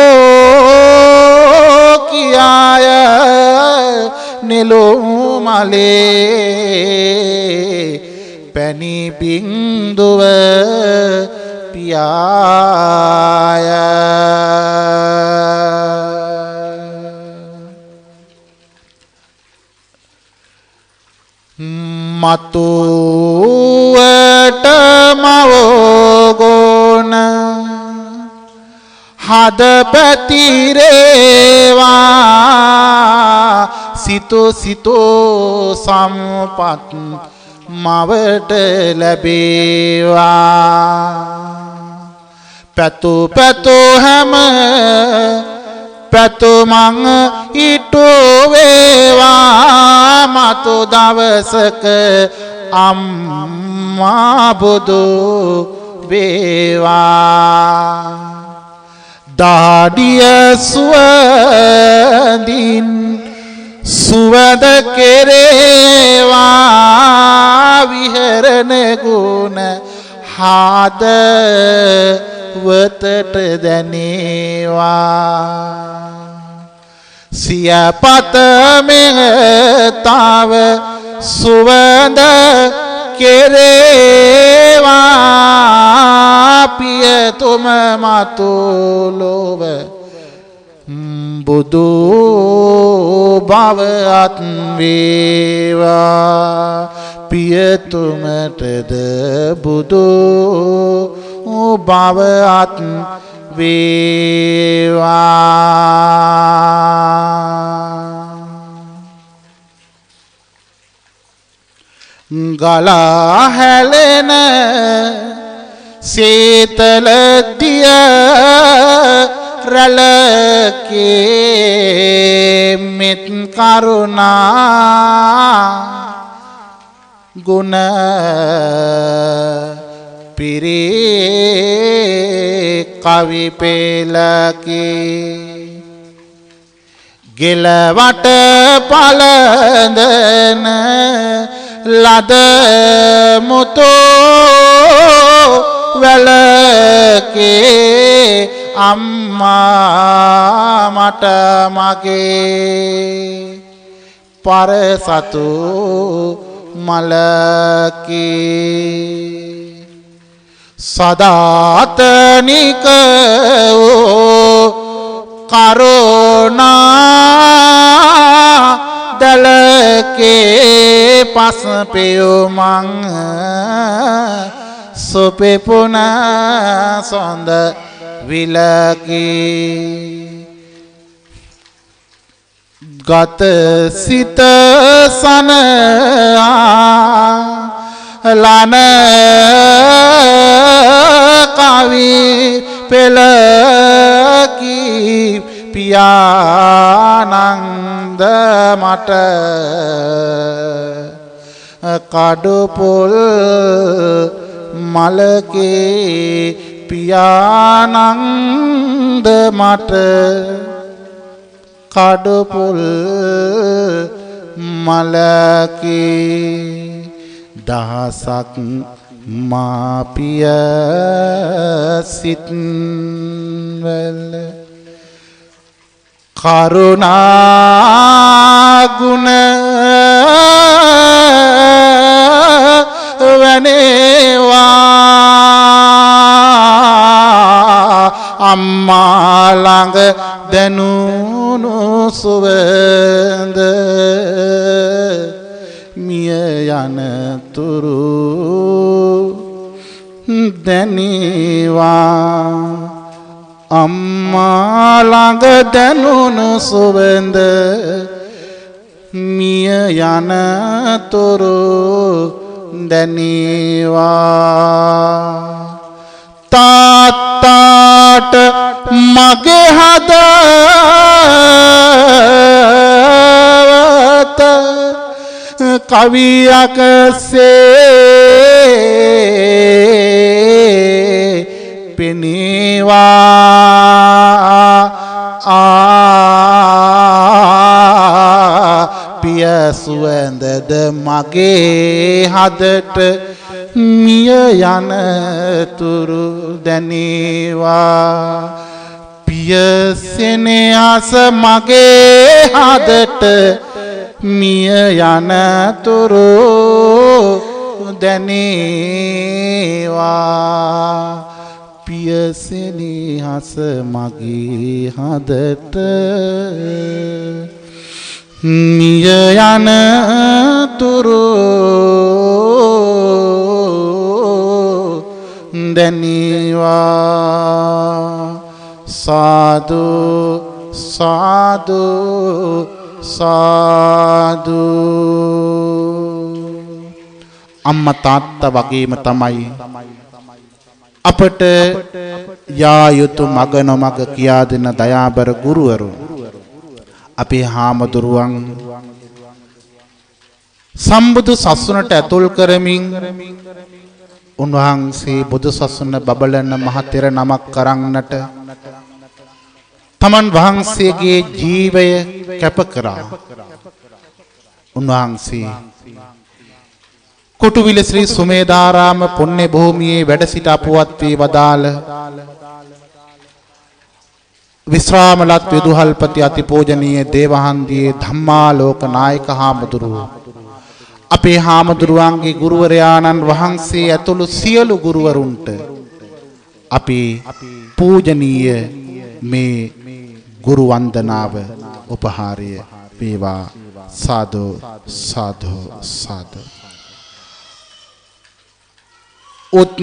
කියාය නෙළුමලේ පැණි බින්දුව පියාය මතුවට මවගොන හද පැතිරේවා සිතෝ සිතෝ සම්පත් මවට ලැබේවා පැතු පැතු හැම පැතුමං ඉටෝ වේවා මතු දවසක අම්මා බුදු වේවා දාඩිය සුවඳින් සුවඳ කෙරේවා විහරණ ගුණ හාද වතට දැනේවා සියපත මෙහතාව සුවඳ කෙරේවා පියතුම මතුලොව බුදු භවයත් වේවා පියතුමටද බුදු භවයත් වේවා ගලා හැලෙන සීතල දිය රැළකේ මෙත් කරුණා ගුණ පිරී කවි පෙළකේ ගෙලවට පළඳන ලද මුතෝ වැලකේ අම්මා මට මගේ පරසතු මලකේ සදාතනික වූ කරුණා දලකේ පස් පෙයුමං සොපෙපුන සොඳ විලකේ ගත සිත සනහා ලන කවි පෙළකි පියානන්ද මට කඩුපුල් මලකේ පියානන්ද මට කඩුපුල් මලකේ දහසක් මාපිය සිත්වල කරුණා ගුණ වනේවා අම්මා ළඟ දැනුණු සුවඳ මිය යනතුරු දැනේවා අම්මා ළඟ දැනුණු සුවඳ මිය යනතුරු දැනේවා තාත්තාට මගේ හදවත කවියකසේ පෙනේවා පිය සුවඳද මගේ හදට මිය යනතුරු දැනේවා පිය සෙනෙහස මගේ හදට මිය යනතුරු දැනේවා පිය සෙනෙහස මගේ හදට මිය යනතුරු දැනේවා සාදු සාදු සාදු අම්මා තාත්තා වගේම තමයි අපට යා යුතු මග නොමග කියා දෙන දයාබර ගුරුවරු අපේ හාමුදුරුවන් සම්බුදු සසුනට ඇතුල් කරමින් උන්වහන්සේ බුදු සසුන බබලන මහතෙර නමක් කරන්නට තමන් වහන්සේගේ ජීවය කැප කරා. උන්වහන්සේ කොටුවිල ශ්‍රී සුමේදාරාම පුණ්‍ය භූමියේ වැඩ සිට අපවත් වී වදාළ විශ්‍රාමලත් විදුහල්පති අතිපූජනීය දේවහන්දියේ ධම්මාලෝක නායක හාමුදුරුවෝ අපේ හාමුදුරුවන්ගේ ගුරුවරයාණන් වහන්සේ ඇතුළු සියලු ගුරුවරුන්ට අපේ පූජනීය මේ ගුරු වන්දනාව උපහාරය වේවා සාදු සාදු සාදු උත්තම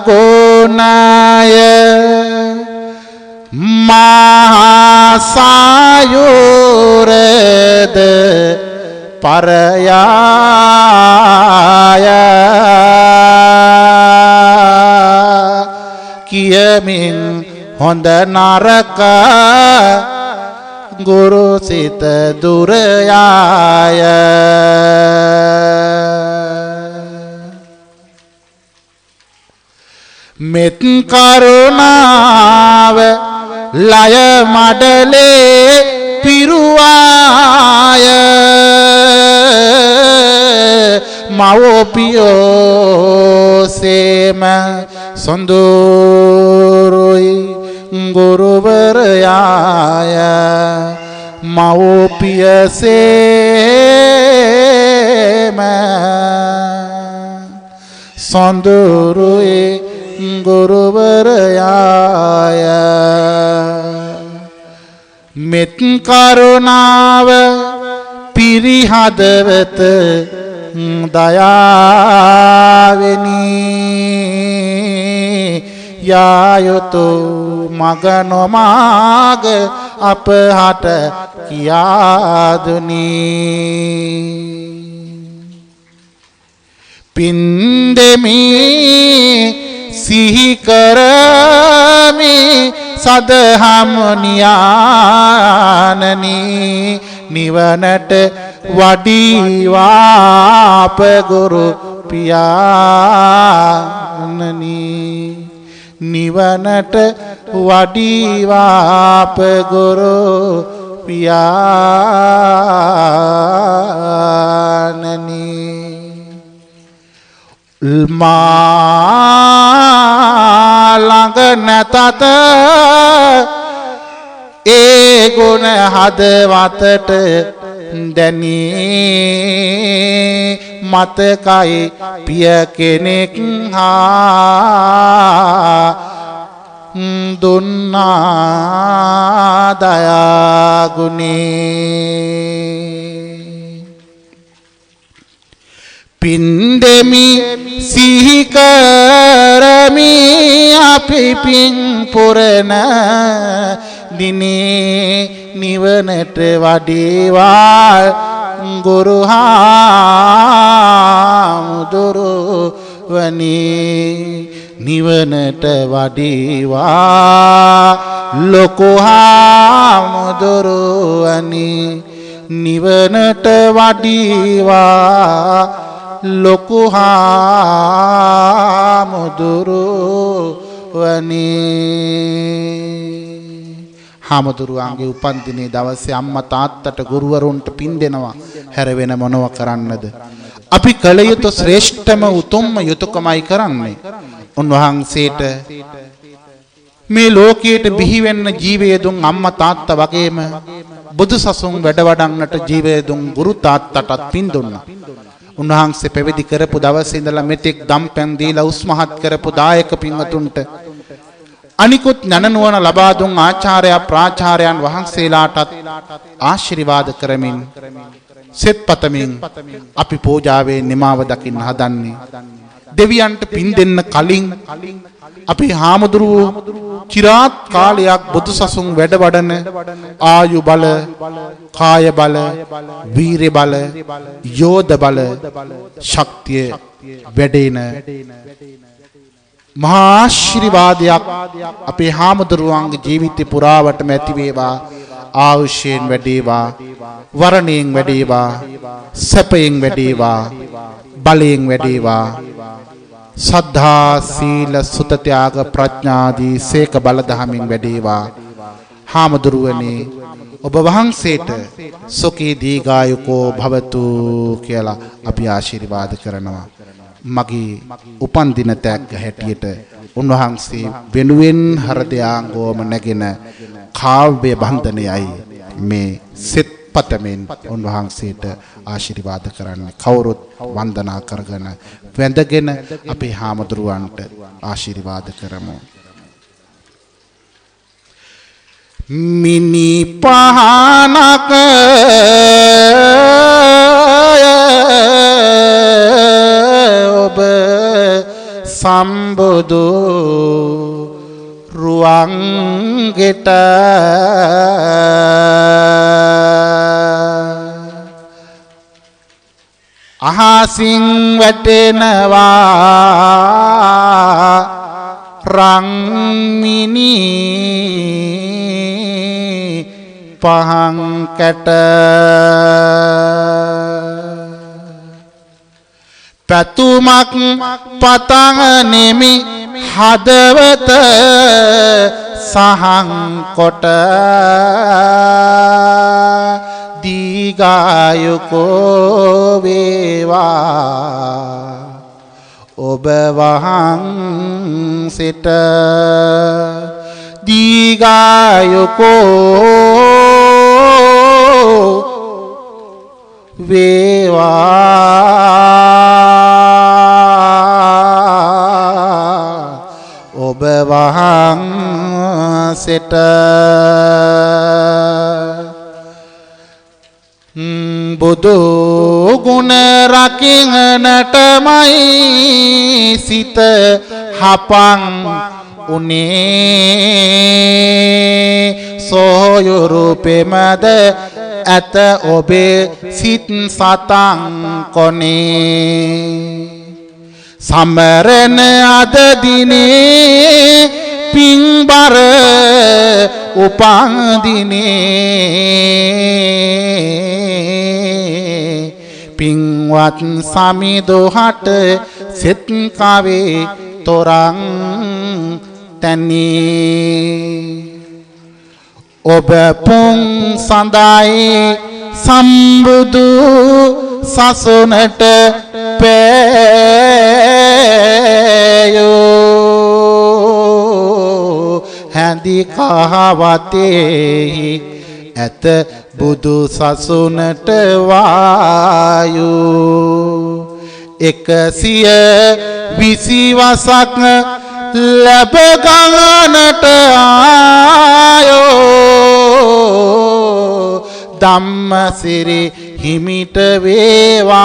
ගුණාය මහාසායුරද පරයාය කියමින් හොඳ නරක ගුරු සිත දුරයාය මෙත් කරුණාව ලය මඩලේ පිරුවාය මව්පියෝ සේම සොඳුරුයි ගුරුවරයාය මව්පිය සේම සොඳුරුයි ගුරුවරයාය මෙත් කරුණාව පිරිහදවත දයාවෙනි යායුතු මග නොමාග අපහට කියා දුනි පින්දෙමි සිහි කරමි සදහම් නියානනි නිවනට වඩීවා අප ගුරු පියාණනි නිවනට වඩීවා අප ගුරු පියාණනි මා ළඟ නැතත ඒ ගුණ හදවතට දැනී මතකයි පිය කෙනෙක් හා දුන්නා දයාගුණේ පින්දෙමි සිහි කරමි අපි පින් පුරන දිනේ නිවනට වඩේවා ගුරු හාමුදුරුවනි නිවනට වඩේවා ලොකු හාමුදුරුවනි නිවනට වඩේවා ලොකු හාමුදුරුවනි හාමුදුරුවන්ගේ උපන්දිනේ දවසේ අම්මා තාත්තට ගුරුවරුන්ට පින් දෙනවා හැර වෙන මොනව කරන්නද අපි කල යුතු ශ්‍රේෂ්ඨම උතුම්ම යුතුයකමයි කරන්නේ උන්වහන්සේට මේ ලෝකයට බිහි වෙන්න ජීවය දුන් අම්මා තාත්තා වගේම බුදුසසුන් වැඩ වඩන්නට ජීවය දුන් ගුරු තාත්තටත් පින් දුන්නා උන්වහන්සේ පැවිදි කරපු දවසේ ඉඳලා මෙතෙක් දම්පැන් දීලා උස්මහත් කරපු දායක පින්වතුන්ට අනිකුත් ඥානනුවණ ලබා දුන් ආචාර්ය ප්‍රාචාර්යයන් වහන්සේලාටත් ආශිර්වාද කරමින් සෙත්පතමින් අපි පූජාවේ නිමාව දකින්න හදන්නේ දෙවියන්ට පින් දෙන්න කලින් අපි හාමුදුරුවෝ চিරාත් කාලයක් බුදුසසුන් වැඩ වඩන ආයු බල කාය බල වීර්ය බල යෝධ බල ශක්තිය වැඩෙන මහා ආශිර්වාදයක් අපේ හාමුදුරුවන්ගේ ජීවිතේ පුරාවටම ඇති වේවා ආයුෂයෙන් වැඩේවා වරණයෙන් වැඩේවා සැපයෙන් වැඩේවා බලයෙන් වැඩේවා සද්ධා සීල සුත ත්‍යාග ප්‍රඥාදී සේක බල දහමින් වැඩේවා හාමුදුරුවනේ ඔබ වහන්සේට සුඛී දීඝායුකෝ භවතු කියලා අපි ආශිර්වාද කරනවා මගේ උපන් දින තෑග්ග හැටියට උන්වහන්සේ වෙනුවෙන් හෘදයාංගෝම නැගෙන කාව්‍ය බන්ධනයයි මේ සෙත් පතමින් උන්වහන්සේට ආශිර්වාද කරන්නේ කවුරුත් වන්දනා කරගෙන වැඳගෙන අපේ හාමුදුරුවන්ට ආශිර්වාද කරමු මිනි පහනක ඔබ සම්බුදු රුවන් ගෙට අහසින් වැටෙනවා රංමිනි පහන් කැට පැතුමක් පතං නෙමි හදවත සහන් කොට දීඝායුකෝ වේවා ඔබ වහන්සේට දීඝායුකෝ වේවා ඔබ වහන්සේට බුදු ගුණ රකින්නටමයි සිත හපං උනේ සෝ යුරුපෙමද ඇත ඔබේ සිත් සතන් කොනේ සමරන අද දිනේ පින්බර උපන් දිනේ පින්වත් සමිඳුහට සෙත් කවේ තොරන් තනී ඔබ පුන් සඳයි සම්බුදු සසුනට පෑයෝ හැඳි කහවතෙහි ඇත බුදු සසුනට වායෝ 120 වසක් ලැබ ගන්නට ආයෝ ධම්මසිරි හිමිට වේවා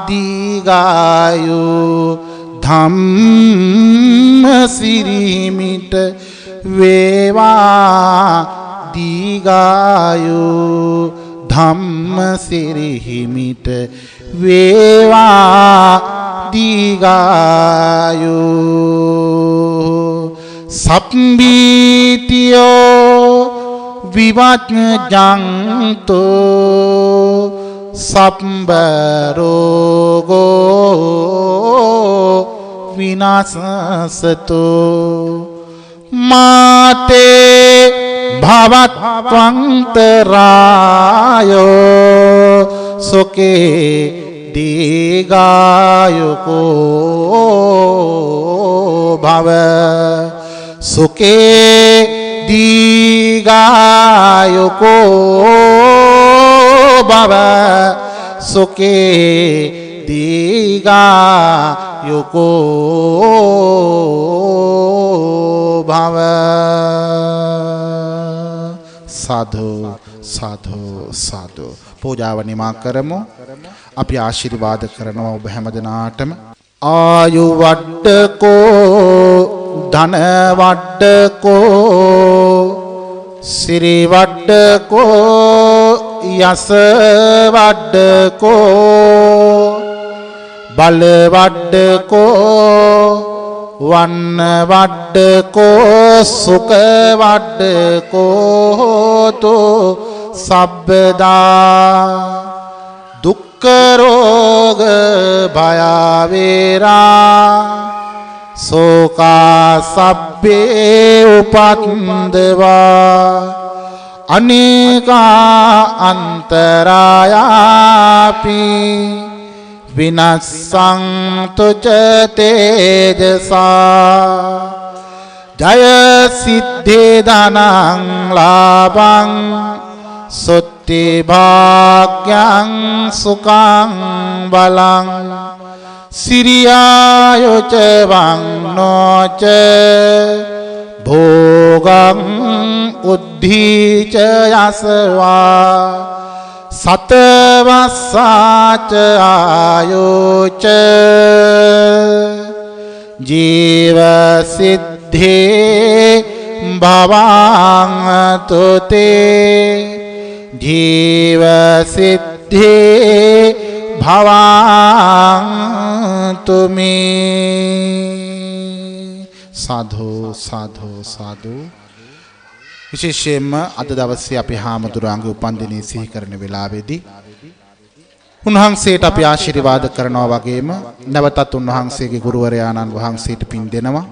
දීගායෝ ධම්මසිරි හිමිට වේවා දීගායෝ ධම්මසිරි හිමිට වේවා දීගායෝ සම්බීතියෝ විවඥ්ජන්තෝ සම්බරෝගෝ විනාශසතෝ මාතේ භවත්වන්තරායෝ සොකේ දීගායුකෝ භව සුකේ දීගායුකෝ භව සුකේ දීගායුකෝ භව සාදු සාදු සාදු පූජාව නිමා කරමු අපි ආශිර්වාද කරනවා ඔබ හැමදෙනාටම ආයු වඩකෝ ධන වඩකෝ සිරි වඩකෝ යස වඩකෝ බල වඩකෝ වන්න වඩකෝ සුඛ වඩකෝ තෝ සබ්බදා දුක්ඛරෝග භය වේරා සෝකා සබ්බේ උපන්දවා අනේකා අන්තරායාපි විනස්සං තුච තේජසා ජය සිද්ධේ ධනං ලාභං සොත්ති භාග්‍යං සුඛං බලං සිරියායොච වන්නෝච භෝගං උද්ධීච යසවා සතවස්සාච ආයෝච ජීව සිද්ධේ භවං තුතේ ජීව සිද්ධේ භවං තුමේ සාධු සාධු සාධු විශේෂයෙන්ම අද දවසේ අපි හාමුදුරුවන්ගේ උපන්දිනය සිහි කරන වෙලාවේදී උන්වහන්සේට අපි ආශිර්වාද කරනවා වගේම නැවතත් උන්වහන්සේගේ ගුරුවරයාණන් වහන්සේට පින් දෙනවා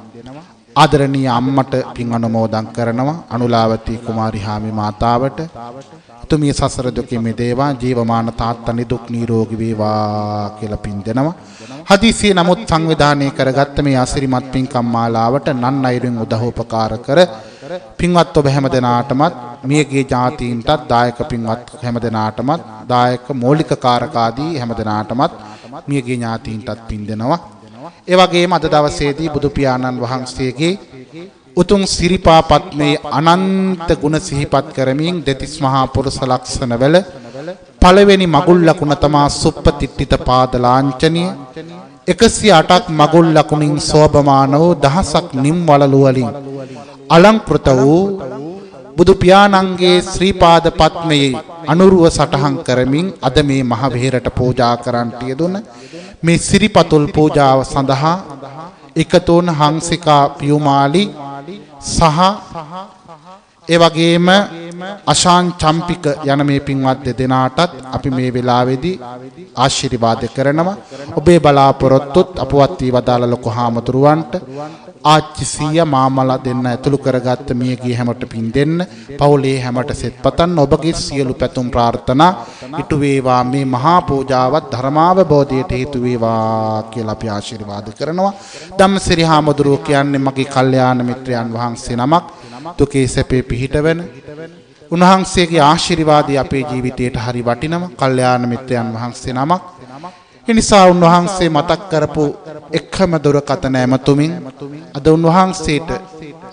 ආදරණීය අම්මට පින් අනුමෝදන් කරනවා අනුලාවතී කුමාරි හාමි මාතාවට තුමිය සසර දුකින් මිදේවා ජීවමාන තාත්තා නිදුක් නිරෝගී වේවා කියලා පින් දෙනවා හදිසියේ නමුත් සංවිධානය කරගත්ත මේ ආශිර්වාද පින්කම් මාලාවට නන් අයුරින් උදව්පකාර කර පින්වත් ඔබ හැමදෙනාටමත් මියගේ ඥාතීන්ටත් දායක පින්වත් හැමදෙනාටමත් දායක මූලික කාරකාදී හැමදෙනාටමත් මියගේ ඥාතීන්ටත් පින් දෙනවා ඒ වගේම අද දවසේදී බුදු පියාණන් වහන්සේගේ උතුම් සිරිපා පත්මේ අනන්ත ගුණ සිහිපත් කරමින් දෙතිස් මහා පුරුෂ ලක්ෂණ වල පළවෙනි මගුල් ලකුණ තමා සුප්පතිට්ඨිත පාද ලාංඡනීය 108ක් මගුල් ලකුණින් සෝභමාන වූ දහසක් නිම් වලලු වලින් අලංකృత වූ බුදු පියාණන්ගේ ශ්‍රී පාද පත්මයේ අනුරුව සටහන් කරමින් අද මේ මහ විහෙරට පූජා කරන්නට යෙදුන මේ සිරිපතුල් පූජාව සඳහා එකතෝන හංසිකා පියුමාලි සහ ඒ වගේම අශාන් චම්පික යන මේ පින්වත් දෙදෙනාටත් අපි මේ වෙලාවේදී ආශිර්වාද කරනවා. ඔබේ බලාපොරොත්තුත් අපවත් වී වදාළ ලොකු හාමුදුරුවන්ට ආච්චි සීයා මාමලා දෙන්න ඇතුළු කරගත්ත මියගිය හැමට පින් දෙන්න, පවුලේ හැමට සෙත් පතන්න, ඔබගේ සියලු පැතුම් ප්‍රාර්ථනා ඉටු වේවා. මේ මහා පූජාවත් ධර්මාවබෝධයට හේතු වේවා කියලා අපි ආශිර්වාද කරනවා. ධම්මසිරි හාමුදුරුවෝ කියන්නේ මගේ කල්යාණ මිත්‍රයන් වහන්සේ නමක්. දුකේ සැපේ පිහිටවෙන උන්වහන්සේගේ ආශිර්වාදය අපේ ජීවිතයට හරි වටිනවා. කල්යාණ මිත්‍රයන් වහන්සේ නමක්. ඒ නිසා උන්වහන්සේ මතක් කරපු එකම දුරකථන ඇමතුමින් අද උන්වහන්සේට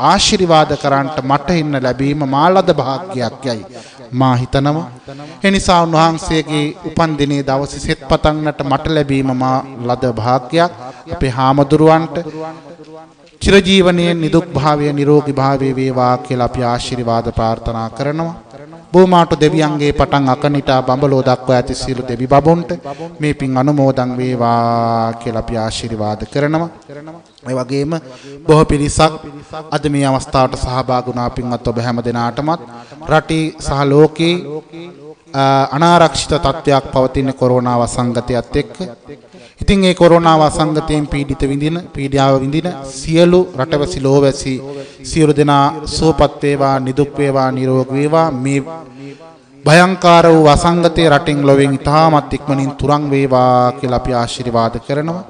ආශිර්වාද කරන්නට මට ඉන්න ලැබීම මාලද භාග්‍යයක් යයි මා හිතනවා. ඒ නිසා උන්වහන්සේගේ උපන් දිනේ දවසේ සෙත් පතන්නට මට ලැබීම මා ලද භාග්‍යයක්. අපේ හාමුදුරුවන්ට චිරජීවනයේ නිදුක් භාවය නිරෝගී භාවය වේවා කියලා අපි ආශිර්වාද ප්‍රාර්ථනා කරනවා. බෝමාටු දෙවියන්ගේ පටන් අකනිටා බඹලෝ දක්වා ඇති සියලු දෙවි බබුන්ට මේ පින් අනුමෝදන් වේවා කියලා අපි ආශිර්වාද කරනවා. ඒ වගේම බොහෝ පිරිසක් අද මේ අවස්ථාවට සහභාගී වුණා. පින්වත් ඔබ හැම දෙනාටමත් රටේ සහ ලෝකේ අනාරක්ෂිත තත්ත්වයක් පවතින කොරෝනා වසංගතයත් එක්ක ඉතින් ඒ කොරෝනා වසංගතයෙන් පීඩාව විඳින සියලු රටවැසි ලෝවැසි සියලු දෙනා සුවපත් වේවා, නිදුක් වේවා, නිරෝගී වේවා. මේ භයංකාර වූ වසංගතේ රටින් ලොවෙන් ඉතාමත් ඉක්මනින් තුරන් වේවා කියලා අපි ආශිර්වාද කරනවා.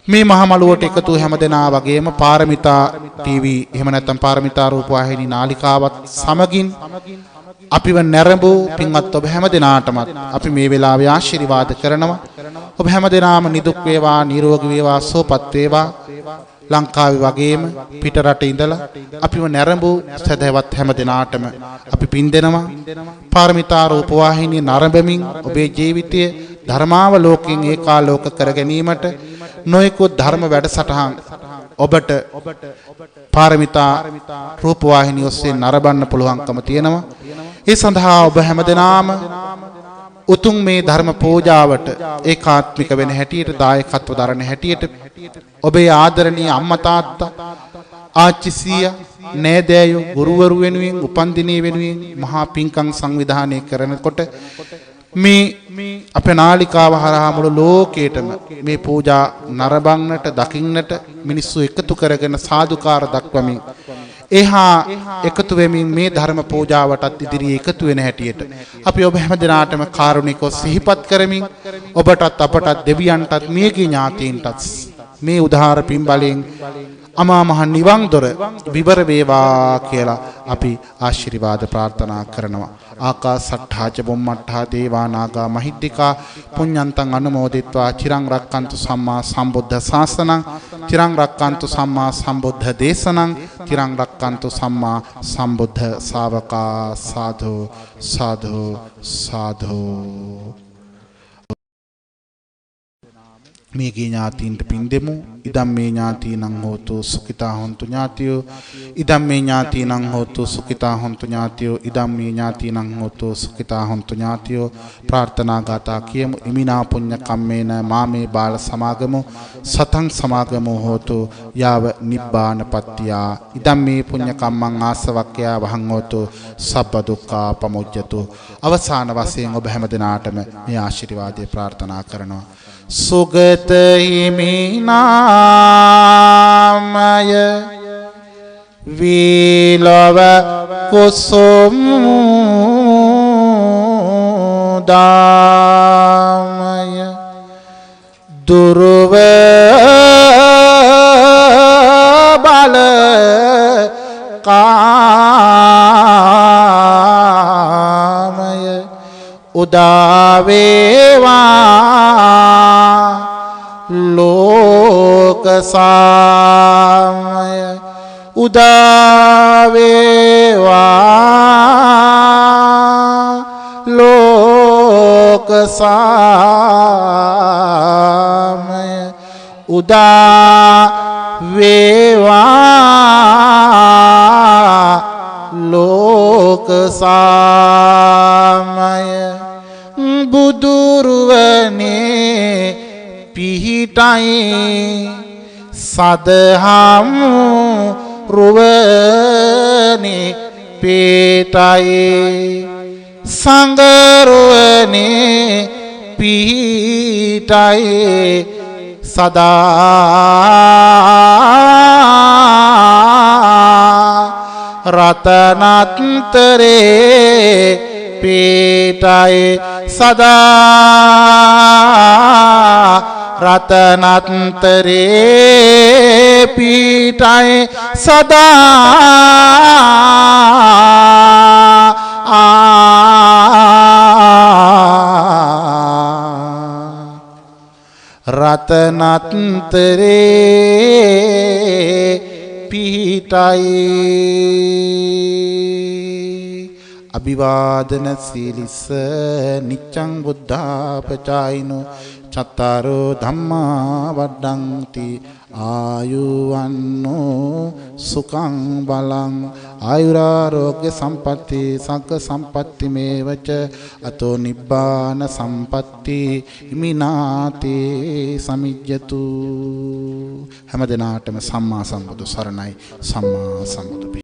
මේ මහමළුවට එකතු හැම දෙනා වගේම පාරමිතා ටීවී එහෙම නැත්නම් පාරමිතා රූපවාහිනී නාලිකාවත් සමගින් අපිව නැරඹූ පින්වත් ඔබ හැම දෙනාටමත් අපි මේ වෙලාවේ ආශිර්වාද කරනවා. ඔබ හැම දෙනාම නිදුක් වේවා, නිරෝගී වේවා, සුවපත් වේවා. ලංකාවේ වගේම පිට රට ඉඳලා අපිව නැරඹූ සදහවත් හැම දෙනාටම අපි පින් දෙනවා. පාරමිතා රූපවාහිනිය නරඹමින් ඔබේ ජීවිතය ධර්මාවලෝකයෙන් ඒකාලෝක කර ගැනීමට නොයෙකුත් ධර්ම වැඩසටහන් ඔබට පාරමිතා රූපවාහිනිය ඔස්සේ නරඹන්න පුළුවන්කම තියෙනවා. ඒ සඳහා ඔබ හැමදෙනාම උතුම් මේ ධර්ම පූජාවට ඒකාත්මික වෙන හැටියට දායකත්ව දරන හැටියට ඔබේ ආදරණීය අම්මා තාත්තා ආච්චි සීයා නෑදෑයෝ ගුරුවරු වෙනුවෙන් උපන්දිනේ වෙනුවෙන් මහා පින්කම් සංවිධානය කරනකොට මේ අපේ නාලිකාව හරහා මුළු ලෝකයටම මේ පූජා නරඹන්නට දකින්නට මිනිස්සු එකතු කරගෙන සාදුකාර දක්වමින් එහා එකතු වෙමින් මේ ධර්ම පූජාවටත් ඉදිරියේ එකතු වෙන හැටියට අපි ඔබ හැම දිනාටම කාරුණිකව සිහිපත් කරමින් ඔබටත් අපටත් දෙවියන්ටත් මියගිය ඥාතීන්ටත් මේ උදාාර පින්බලයෙන් අමා මහ නිවන් දොර විවර වේවා කියලා අපි ආශිර්වාද ප්‍රාර්ථනා කරනවා. ආකාසට්ඨා ච බුම්මට්ඨා දේවා නාග මහිද්దికා පුඤ්ඤන්තං අනුමෝදිත්වා චිරං රක්칸තු සම්මා සම්බුද්ධ ශාසනං චිරං රක්칸තු සම්මා සම්බුද්ධ දේශනං චිරං රක්칸තු සම්මා සම්බුද්ධ ශාවකා. සාධු සාධු සාධු. මේ ඥාතීන්ට පින් දෙමු. ඉදම් මේ ඥාතීනං හෝතු සුඛිතා හොන්තු ඥාතියෝ. ඉදම් මේ ඥාතීනං හෝතු සුඛිතා හොන්තු ඥාතියෝ. ඉදම් මේ ඥාතීනං හෝතු සුඛිතා හොන්තු ඥාතියෝ. ප්‍රාර්ථනා ගාථා කියමු. ඉමිනා පුඤ්ඤ කම්මේන මාමේ බාල සමාගමෝ සතං සමාගමෝ හෝතු යාව නිබ්බානපත්තියා. ඉදම් මේ පුඤ්ඤ කම්මං ආසවක්ඛයා වහං හෝතු සබ්බ දුක්ඛා පමුජ්ජතු. අවසාන වශයෙන් ඔබ හැම දිනාටම මේ ආශිර්වාදය ප්‍රාර්ථනා කරනවා. සුගත හිමිනාමය වීලව කුසුම් දාමය දුර්ව බල කාමය උදාවේවා ලෝක සාමය උදාවේවා ලෝක සාමය උදාවේවා පිහිටයි සදහම් රුවනි පිහිටයි සංගරුවනි පිහිටයි සදා රතනත්තරේ පිහිටයි සදා රතනත්තරේ පිහිටයි සදා රතනත්තරේ පිහිටයි අභිවාදන සීලිස නිච්ඡං බුද්ධාපචායිනෝ චත්තාරෝ ධම්මා වඩ්ඩಂತಿ ආයුවන්නෝ සුඛං බලං ආයුරාෝග්‍ය සම්පatti සග්ග සම්පatti මේවච අතෝ නිබ්බාන සම්පatti හිමිනාතේ සමිජ්ජතු හැම දිනාටම සම්මා සම්බුදු සරණයි සම්මා සම්බුදු